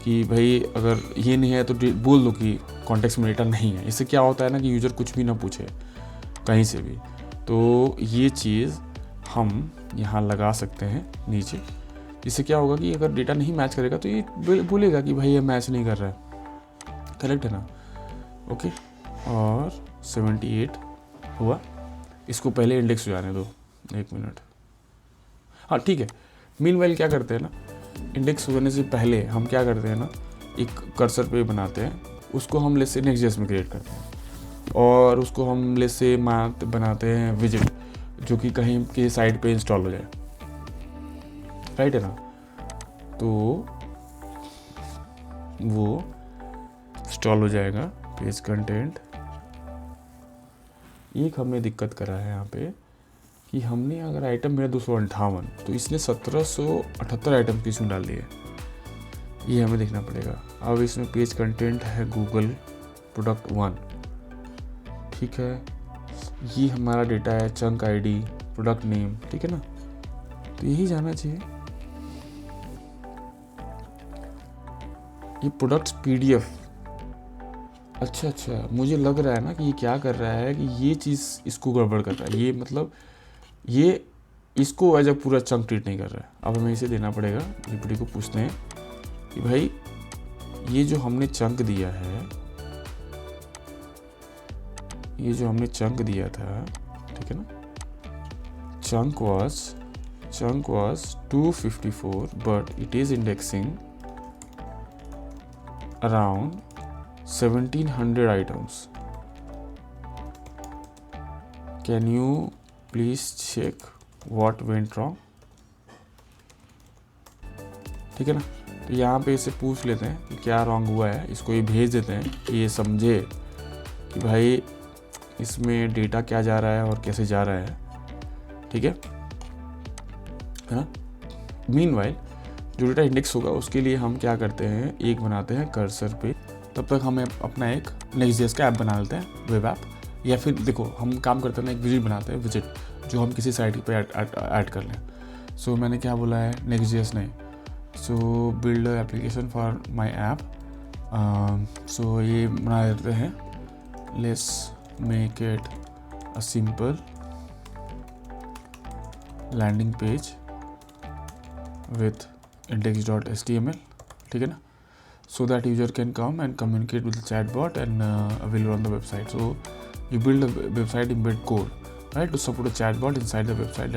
कि भाई अगर ये नहीं है तो बोल दो कि कॉन्टेक्स्ट में डेटा नहीं है। इससे क्या होता है ना कि यूज़र कुछ भी ना पूछे कहीं से भी, तो ये चीज़ हम यहाँ लगा सकते हैं नीचे। इससे क्या होगा कि अगर डेटा नहीं मैच करेगा तो ये बोलेगा कि भाई ये मैच नहीं कर रहा है, करेक्ट है ना। ओके, और 78 हुआ, इसको पहले इंडेक्स हो जाने दो, 1 मिनट। हाँ ठीक है, मीनवाइल क्या करते हैं ना, इंडेक्स होने से पहले हम क्या करते हैं ना, एक कर्सर पे बनाते हैं, उसको हम लेसे नेक्स्ट.जेएस में क्रिएट करते हैं, और उसको हम लेसे बनाते हैं विजिट, जो कि कहीं के साइट पे इंस्टॉल हो जाए, राइट है ना। तो वो इंस्टॉल हो जाएगा पेज कंटेंट। एक हमें दिक्कत करा है यहाँ पे कि हमने अगर आइटम मेरा 258, तो इसने 1778 आइटम की इसमें डाल दिए, ये हमें देखना पड़ेगा। अब इसमें पेज कंटेंट है गूगल प्रोडक्ट 1, ठीक है, ये हमारा डेटा है, चंक आईडी, प्रोडक्ट नेम, ठीक है ना, तो यही जाना चाहिए। ये प्रोडक्ट्स PDF, अच्छा, मुझे लग रहा है ना कि ये क्या कर रहा है कि ये चीज़ इसको गड़बड़ कर रहा है, ये मतलब ये इसको एज अ पूरा चंक ट्रीट नहीं कर रहा है। अब हमें इसे देना पड़ेगा, जीपीटी को पूछते हैं कि भाई ये जो हमने चंक दिया है, ये जो हमने चंक दिया था, ठीक है ना, chunk was 254 but it is indexing around 1700 items. Can you please check what went wrong? ठीक है ना, तो यहाँ पे इसे पूछ लेते हैं कि क्या रॉन्ग हुआ है, इसको ये भेज देते हैं कि ये समझे कि भाई इसमें डेटा क्या जा रहा है और कैसे जा रहा है, ठीक है ना। मीनवाइल जो डेटा इंडेक्स होगा उसके लिए हम क्या करते हैं, एक बनाते हैं कर्सर पे, तब तक हमें अपना एक नेक्स्ट.जेएस का ऐप बना लेते हैं, वेब ऐप, या फिर देखो हम काम करते हैं ना, एक विजिट बनाते हैं, विजिट जो हम किसी साइट पे ऐड कर लें। सो मैंने क्या बोला है, नेक्स्ट.जेएस नहीं, so build application for my app, so ये बना देते हैं, let's make it a simple landing page with index.html, ठीक है ना, so that user can come and communicate with the chatbot and available on the website. So you build a website embed code, right, to support a chatbot inside the website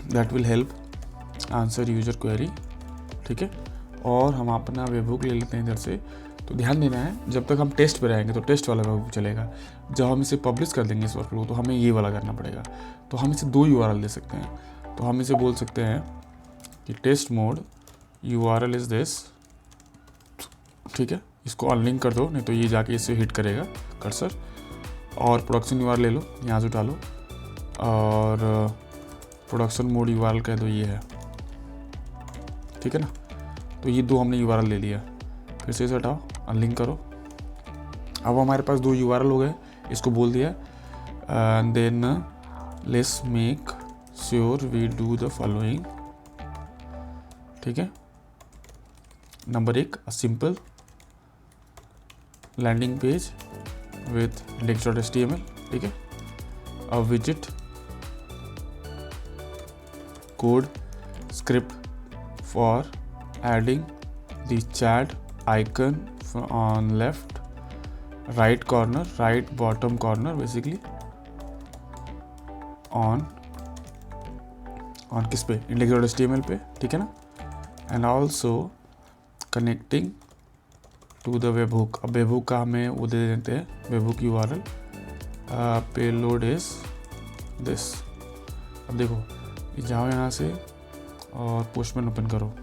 that will help answer user query, ठीक है। और हम अपना वेबहुक ले लेते हैं इधर से। तो ध्यान देना है, जब तक हम टेस्ट पे रहेंगे तो टेस्ट वाला वेबहुक चलेगा, जब हम इसे पब्लिश कर देंगे इस वर्कफ्लो तो हमें ये वाला करना पड़ेगा। तो हम इसे 2 URL दे सकते हैं, तो हम इसे बोल सकते हैं कि test mode URL is this, ठीक है, इसको अनलिंक कर दो, नहीं तो ये जाके इससे हिट करेगा कर्सर। और प्रोडक्शन URL ले लो, यहाँ से उठा लो, और प्रोडक्शन मोड URL कह दो, ये है, ठीक है ना। तो ये 2 हमने URL ले लिया, फिर से इसे हटाओ, अनलिंक करो। अब हमारे पास 2 URL हो गए, इसको बोल दिया, and then let's make sure we do the following, ठीक है। Number 1, a simple landing page with index.html, ठीक है, a visit code script for adding the chat icon on left right corner, right bottom corner basically on किस पे, index.html पे, ठीक है ना, and also connecting to the webhook। अब webhook का हमें वो दे देते हैं, webhook URL payload is this। अब देखो जाओ यहाँ से और पोस्टमैन ओपन करो।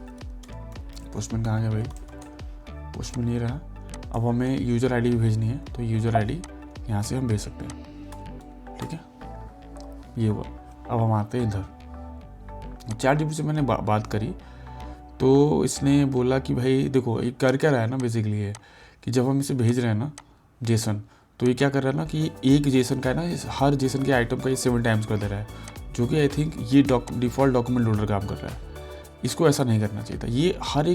पोस्टमैन कहाँ गया भाई, पोस्टमैन नहीं रहा। अब हमें यूज़र आईडी भी भेजनी है, तो यूज़र आईडी यहाँ से हम भेज सकते हैं, ठीक है, ये हुआ। अब हम आते हैं इधर, ChatGPT से मैंने बात करी तो इसने बोला कि भाई देखो ये कर क्या रहा है ना, बेसिकली ये कि जब हम इसे भेज रहे हैं ना जेसन, तो ये क्या कर रहा है ना कि एक जेसन का है ना, हर जेसन के आइटम का ये 7 टाइम्स कर दे रहा है, जो कि आई थिंक ये डिफ़ॉल्ट डॉक्यूमेंट लोडर काम कर रहा है। इसको ऐसा नहीं करना चाहिए था। ये हर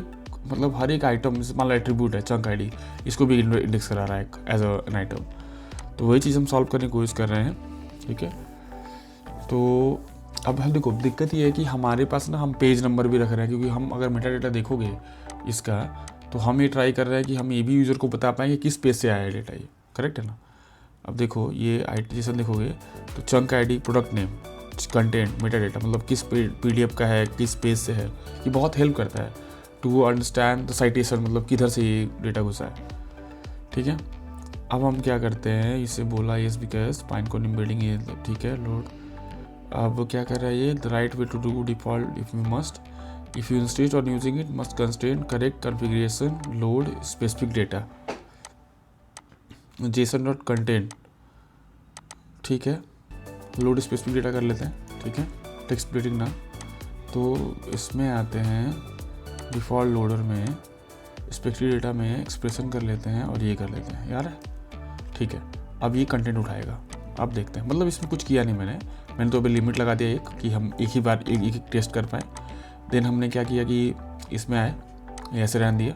एक आइटम, मान लो एट्रीब्यूट है चंक आईडी, इसको भी इंडेक्स करा रहा है एज एन आइटम। तो वही चीज़ हम सॉल्व करने की कोशिश कर रहे हैं, ठीक है। तो अब हम देखो दिक्कत ये है कि हमारे पास ना हम पेज नंबर भी रख रहे हैं, क्योंकि हम अगर मेटा डेटा देखोगे इसका, तो हम ये ट्राई कर रहे हैं कि हम ये भी यूज़र को बता पाएंगे किस पेज से आया है डेटा, ये करेक्ट है ना। अब देखो ये आईडी जैसा देखोगे तो chunk ID, product name, content, Meta data, मतलब किस PDF का है, किस पेज से है, ये बहुत हेल्प करता है टू अंडरस्टैंड द साइटेशन, मतलब किधर से ये डेटा घुसा है, ठीक है। अब हम क्या करते हैं, इसे बोला येस बिकॉज पाइनकोन एम्बेडिंग, ये ठीक है लोड। अब क्या कर रहा है ये, the right way to do default if you must, if you instead on using it must constrain correct configuration load specific data JSON dot content, ठीक है, लोड स्पेसिफिक डेटा कर लेते हैं, ठीक है, टेक्स्ट प्लेटिंग ना। तो इसमें आते हैं डिफ़ॉल्ट लोडर में, स्पेसिफिक डेटा में एक्सप्रेशन कर लेते हैं और ये कर लेते हैं यार, ठीक है। अब ये कंटेंट उठाएगा, अब देखते हैं, मतलब इसमें कुछ किया नहीं मैंने तो अभी लिमिट लगा दिया एक, कि हम एक ही बार एक टेस्ट कर पाएँ। देन हमने क्या किया कि इसमें आए, ऐसे रहने दिया,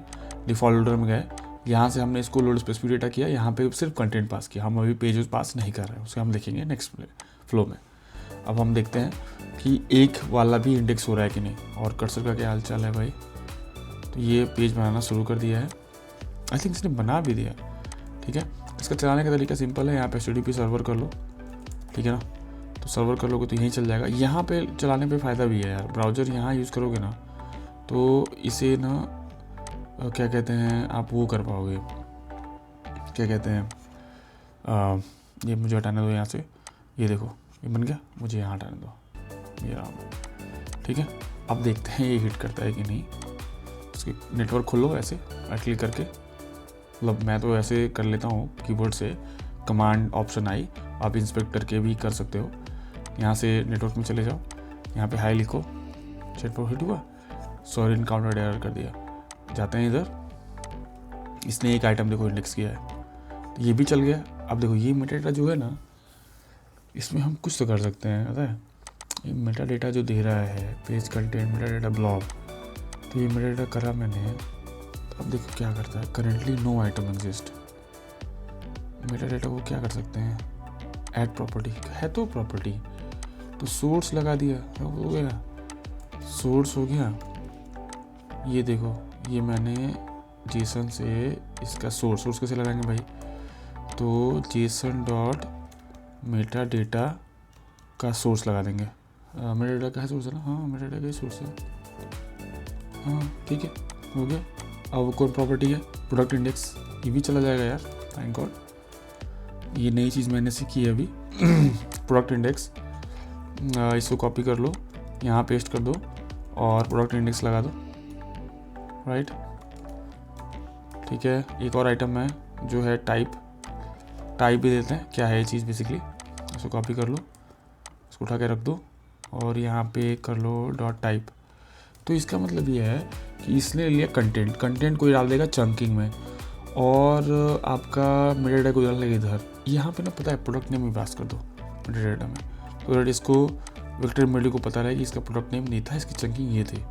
डिफ़ॉल्ट लोडर में गए, यहाँ से हमने इसको लोड स्पेसिफिक डेटा किया, यहाँ पे सिर्फ कंटेंट पास किया, हम अभी पेजेस पास नहीं कर रहे हैं, उसे हम देखेंगे नेक्स्ट फ्लो में। अब हम देखते हैं कि एक वाला भी इंडेक्स हो रहा है कि नहीं, और कर्सर का क्या हाल चाल है भाई। तो ये पेज बनाना शुरू कर दिया है, आई थिंक इसने बना भी दिया, ठीक है। इसका चलाने का तरीका सिंपल है, यहाँ पे HTTP सर्वर कर लो, ठीक है ना, तो सर्वर कर लोगे तो यहीं चल जाएगा। यहाँ पे चलाने पे फ़ायदा भी है यार, ब्राउज़र यहाँ यूज़ करोगे ना तो इसे ना क्या कहते हैं, आप वो कर पाओगे, क्या कहते हैं, ये मुझे हटाने दो यहाँ से, ये देखो ये बन गया, मुझे यहाँ हटाने दो, ये रहा, ठीक है। अब देखते हैं ये हिट करता है कि नहीं। उसके नेटवर्क खोलो ऐसे राइट क्लिक करके, मतलब मैं तो ऐसे कर लेता हूँ कीबोर्ड से, कमांड ऑप्शन आई, आप इंस्पेक्ट करके भी कर सकते हो। यहाँ से नेटवर्क में चले जाओ, यहाँ पे हाई लिखो, चैटबॉट हिट हुआ, सॉरी इनकाउंटर एरर कर दिया। जाते हैं इधर, इसने एक आइटम देखो इंडेक्स किया है, तो ये भी चल गया। अब देखो ये मेटा डेटा जो है ना, इसमें हम कुछ तो कर सकते हैं, पता है, ये मेटा डेटा जो दे रहा है, page content Meta data blog, तो ये मेटा डेटा करा मैंने। अब देखो क्या करता है, currently no item exist. Meta data को क्या कर सकते हैं, ऐड प्रॉपर्टी है, तो प्रॉपर्टी तो सोर्स लगा दिया, हो गया, सोर्स हो गया। ये देखो ये मैंने जेसन से इसका सोर्स कैसे लगाएंगे भाई, तो जेसन डॉट मेटा डेटा का सोर्स लगा देंगे। मेटा डेटा का है सोर्स है ना, हाँ मेटा डेटा का ही सोर्स है, हाँ ठीक है, हो गया। अब कौन प्रॉपर्टी है, प्रोडक्ट इंडेक्स, ये भी चला जाएगा यार, थैंक गॉड। ये नई चीज़ मैंने सीखी है अभी प्रोडक्ट इंडेक्स, इसको कॉपी कर लो, यहाँ पेस्ट कर दो और प्रोडक्ट इंडेक्स लगा दो, राइट, ठीक है। एक और आइटम है जो है टाइप भी देते हैं, क्या है ये चीज़ बेसिकली, इसको कॉपी कर लो, इसको उठा के रख दो और यहाँ पे कर लो डॉट टाइप। तो इसका मतलब ये है कि इसने लिया कंटेंट को डाल देगा चंकिंग में, और आपका मेटा डेटा को डाल देगा इधर। यहाँ पे ना पता है प्रोडक्ट नेम भी पास कर दो मेटा डेटा में, तो इसको वेक्टर मेडी को पता रहे कि इसका प्रोडक्ट नेम नहीं था, इसकी चंकिंग ये थी,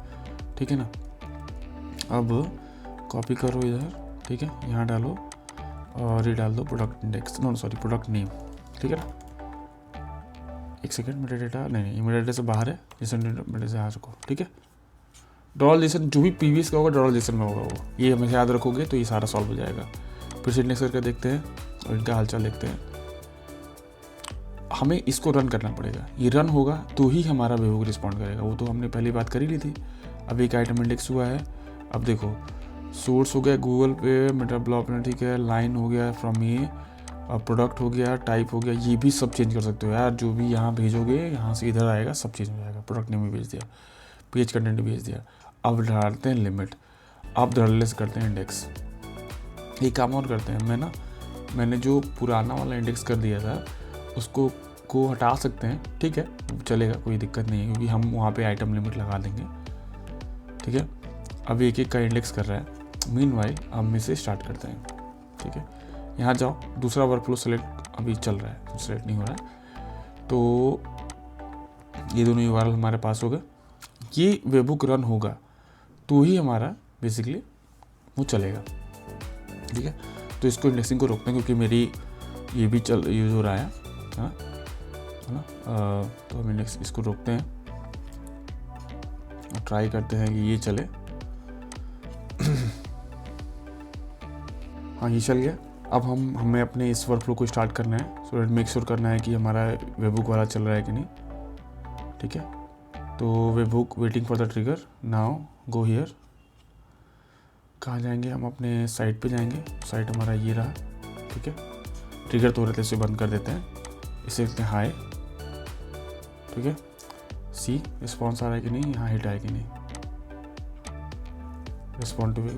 ठीक है ना। अब कॉपी करो इधर, ठीक है, यहाँ डालो और ये डाल दो प्रोडक्ट इंडेक्स, प्रोडक्ट नेम, ठीक है ना। एक सेकेंड, मेटा डेटा नहीं, मेटा डेटा से बाहर है, जैसे मेटा से आ सको, ठीक है, डॉलराइजेशन जो भी प्रीवियस का होगा डॉलराइजेशन में होगा वो, ये हमेशा याद रखोगे तो ये सारा सॉल्व हो जाएगा। फिर से इंडेक्स करके देखते हैं और इनका हालचाल देखते हैं। हमें इसको रन करना पड़ेगा, ये रन होगा तो ही हमारा वेबहुक रिस्पॉन्ड करेगा, वो तो हमने पहली बात कर ही ली थी। अब एक आइटम इंडेक्स हुआ है, अब देखो सोर्स हो गया गूगल पे, मेटा ब्लॉक में, ठीक है, लाइन हो गया फ्रॉम ये, और प्रोडक्ट हो गया, टाइप हो गया, ये भी सब चेंज कर सकते हो यार, जो भी यहाँ भेजोगे यहाँ से इधर आएगा सब चेंज हो जाएगा। प्रोडक्ट नेम भी भेज दिया, पेज कंटेंट भेज दिया। अब डालते हैं लिमिट, अब डालने से करते हैं इंडेक्स। एक काम और करते हैं, मैंने जो पुराना वाला इंडेक्स कर दिया था उसको हटा सकते हैं, ठीक है चलेगा, कोई दिक्कत नहीं है, क्योंकि हम वहाँ पे आइटम लिमिट लगा देंगे, ठीक है। अब एक एक का इंडेक्स कर रहा है। मीनवाइल हम इसे स्टार्ट करते हैं, ठीक है। यहाँ जाओ, दूसरा वर्कफ्लो सेलेक्ट अभी चल रहा है, तो सेलेक्ट नहीं हो रहा है, तो ये दोनों यूआरएल हमारे पास हो गए। ये वेबहुक रन होगा तो ही हमारा बेसिकली वो चलेगा, ठीक है। तो इसको इंडेक्सिंग को रोकते हैं, क्योंकि मेरी ये भी यूज हो रहा है, हाँ है ना। तो हम इंडेक्स इसको रोकते हैं और ट्राई करते हैं कि ये चले। हाँ ये चल गया। अब हमें अपने इस वर्कफ्लो को स्टार्ट करना है, सो मेक श्योर करना है कि हमारा वेबहुक वाला चल रहा है कि नहीं, ठीक है। तो webhook waiting for the trigger, now go here. कहाँ जाएंगे हम, अपने साइट पे जाएंगे, साइट हमारा ये रहा, ठीक है। ट्रिगर तो रहते इसे बंद कर देते हैं, इसे लिखते हैं हाई, ठीक है। सी रिस्पॉन्स आ रहा है कि नहीं, यहाँ हिट आया कि नहीं, respond to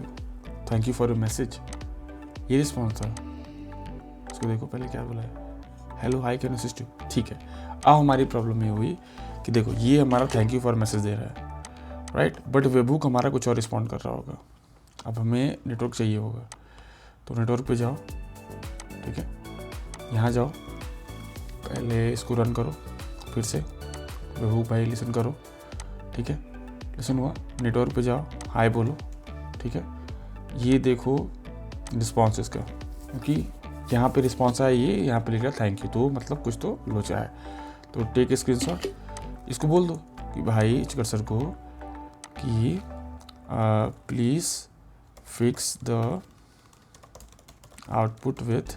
thank you for your message, ये रिस्पॉन्स था। इसको देखो पहले क्या बोला है, hello hi can assist you, ठीक है। अब हमारी प्रॉब्लम ये हुई कि देखो ये हमारा थैंक यू फॉर मैसेज दे रहा है, राइट, बट वेबहुक हमारा कुछ और रिस्पॉन्ड कर रहा होगा। अब हमें नेटवर्क चाहिए होगा, तो नेटवर्क पे जाओ, ठीक है, यहाँ जाओ, पहले इसको रन करो, फिर से वेबहुक भाई लिसन करो, ठीक है, लिसन हुआ, नेटवर्क पे जाओ, हाय बोलो, ठीक है। ये देखो रिस्पॉन्स इसका, क्योंकि यहाँ पे रिस्पॉन्स आया, ये यहाँ पे लिख रहा थैंक यू, तो मतलब कुछ तो लोचा है। तो टेक स्क्रीनशॉट, इसको बोल दो कि भाई कर्सर को कि please fix the output with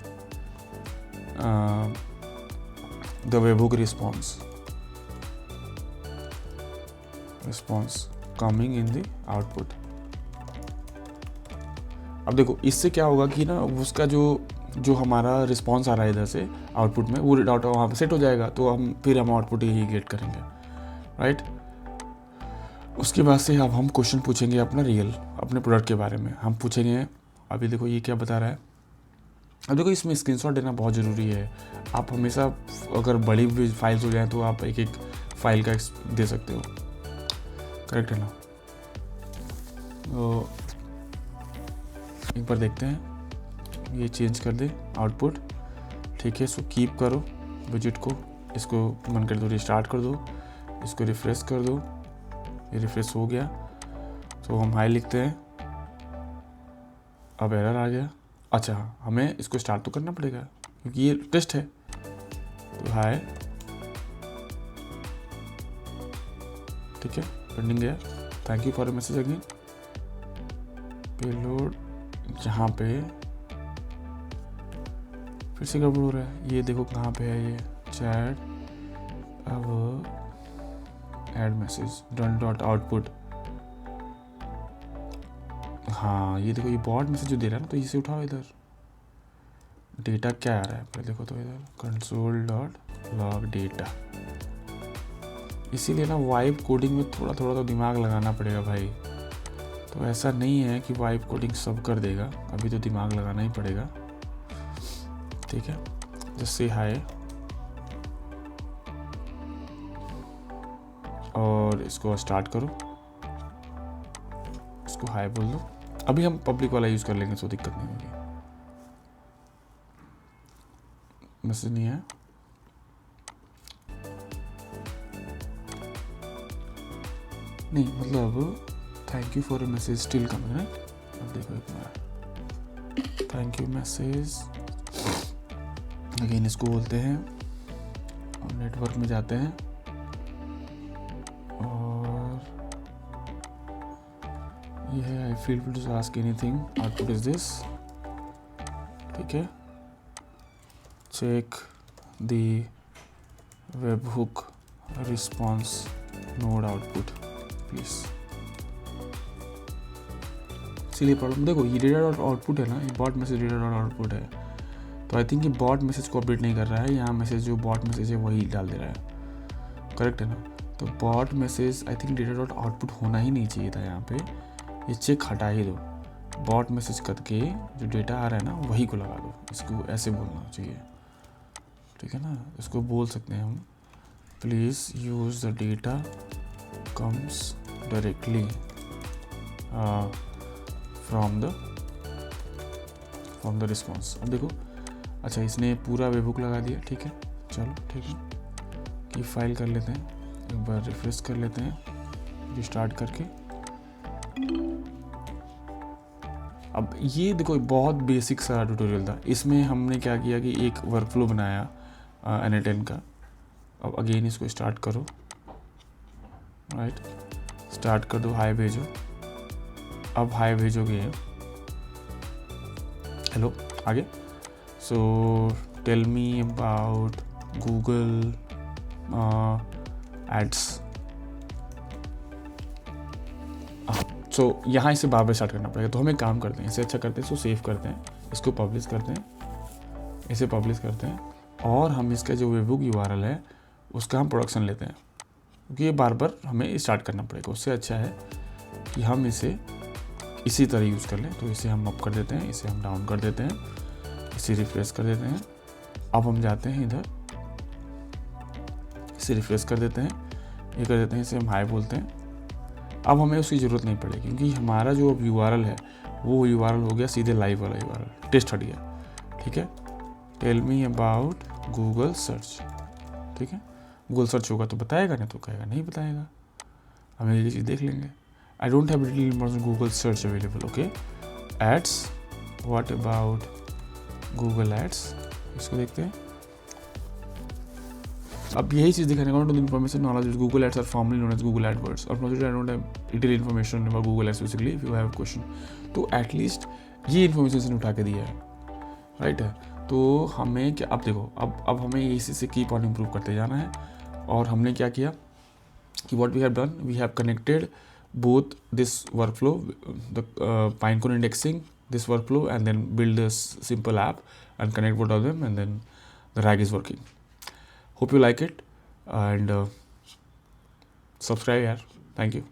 the webhook response coming in the output. अब देखो इससे क्या होगा कि ना उसका जो हमारा रिस्पॉन्स आ रहा है इधर से आउटपुट में, वो डाटा वहाँ पे सेट हो जाएगा, तो हम आउटपुट ही गेट करेंगे, राइट। उसके बाद से अब हम क्वेश्चन पूछेंगे अपने प्रोडक्ट के बारे में हम पूछेंगे। अभी देखो ये क्या बता रहा है, अब देखो इसमें स्क्रीनशॉट देना बहुत ज़रूरी है। आप हमेशा अगर बड़ी भी फाइल्स हो जाए तो आप एक एक फाइल का दे सकते हो, करेक्ट है ना। तो एक बार देखते हैं, ये चेंज कर दे आउटपुट, ठीक है। सो कीप करो विजिट को, इसको मन कर दो, रिस्टार्ट कर दो, इसको रिफ्रेश कर दो, ये रिफ्रेश हो गया। तो हम हाई लिखते हैं, अब एरर आ गया। अच्छा हमें इसको स्टार्ट तो करना पड़ेगा क्योंकि ये टेस्ट है। तो हाय, ठीक है, पेंडिंग गया, thank you for message again, payload जहाँ पे फिर से गड़बड़ हो रहा है, ये देखो कहाँ पे है ये चैट, अब add message done dot output. हाँ ये देखो ये बॉट मैसेज जो दे रहा है ना, तो इसे उठाओ, इधर डेटा क्या आ रहा है पहले देखो, तो इधर कंसोल डॉट लॉग डेटा। इसीलिए ना वाइब कोडिंग में थोड़ा थोड़ा तो दिमाग लगाना पड़ेगा भाई। तो ऐसा नहीं है कि वाइब कोडिंग सब कर देगा, अभी तो दिमाग लगाना ही पड़ेगा, ठीक है। जस्ट से हाय, और इसको स्टार्ट करो, इसको हाय बोल दो। अभी हम पब्लिक वाला यूज कर लेंगे तो दिक्कत नहीं होगी। मैसेज नहीं है, नहीं मतलब thank you for a message still coming, right. अब देखो एक बार थैंक यू मैसेज अगेन, इसको बोलते हैं और नेटवर्क में जाते हैं और ये है I feel to ask anything, output is this, ठीक है। Check the webhook response node output please. इसीलिए प्रॉब्लम देखो, ये डेटा डॉट आउटपुट है ना, ये bot message data dot output है, तो आई थिंक ये बॉट मैसेज को अपडेट नहीं कर रहा है, यहाँ मैसेज जो बॉट मैसेज है वही डाल दे रहा है, करेक्ट है ना। तो bot message I think data dot output होना ही नहीं चाहिए था यहाँ पे, ये चेक हटा ही दो, बॉट मैसेज करके जो डेटा आ रहा है ना वही को लगा दो, इसको ऐसे बोलना चाहिए, ठीक है ना। इसको बोल सकते हैं हम, please use the data comes directly from the response. अब देखो, अच्छा इसने पूरा वेबहुक लगा दिया, ठीक है, चलो ठीक है, कि फाइल कर लेते हैं, एक बार रिफ्रेश कर लेते हैं रिस्टार्ट करके। अब ये देखो बहुत बेसिक सा ट्यूटोरियल था, इसमें हमने क्या किया कि एक वर्कफ्लो बनाया N10 का। अब अगेन इसको स्टार्ट करो, राइट, स्टार्ट कर दो, हाई भेजो। अब हाई भेजोगे, हेलो आगे, so tell me about Google Ads. So यहाँ इसे बार बार स्टार्ट करना पड़ेगा, तो हम एक काम करते हैं, इसे अच्छा करते हैं, इसको सेव करते हैं, इसको पब्लिश करते हैं, इसे पब्लिश करते हैं, और हम इसका जो वेबहुक URL है उसका हम प्रोडक्शन लेते हैं, क्योंकि ये बार बार हमें स्टार्ट करना पड़ेगा। उससे अच्छा है कि हम इसे इसी तरह यूज़ कर लें। तो इसे हम अप कर देते हैं, इसे हम डाउन कर देते हैं, इसे रिफ्रेश कर देते हैं। अब हम जाते हैं इधर, इसे रिफ्रेश कर देते हैं, ये कर देते हैं, इसे हम हाई बोलते हैं। अब हमें उसकी ज़रूरत नहीं पड़ेगी, क्योंकि हमारा जो अब URL है वो URL हो गया सीधे लाइव वाला URL, टेस्ट हट गया, ठीक है। Tell me about Google search, ठीक है, गूगल सर्च होगा तो बताएगा, नहीं तो कहेगा नहीं बताएगा, हम ये चीज़ देख लेंगे। I don't have detail Google search available, okay. Ads, what about Google Ads, इसको देखते हैं। अब यही चीज़ दिखाने का, information knowledge Google Ads are formerly known as Google AdWords, और I don't have detail information about Google Ads basically, if you have question, तो एटलीस्ट ये इन्फॉर्मेशन इसने उठा के दिया है, राइट है। तो हमें क्या, अब देखो, अब हमें इसी से कीप ऑन इम्प्रूव करते जाना है। और हमने क्या किया कि what we have done, we have connected both this workflow, the Pinecone indexing, this workflow, and then build this simple app and connect both of them, and then the RAG is working. Hope you like it, and subscribe here. Thank you.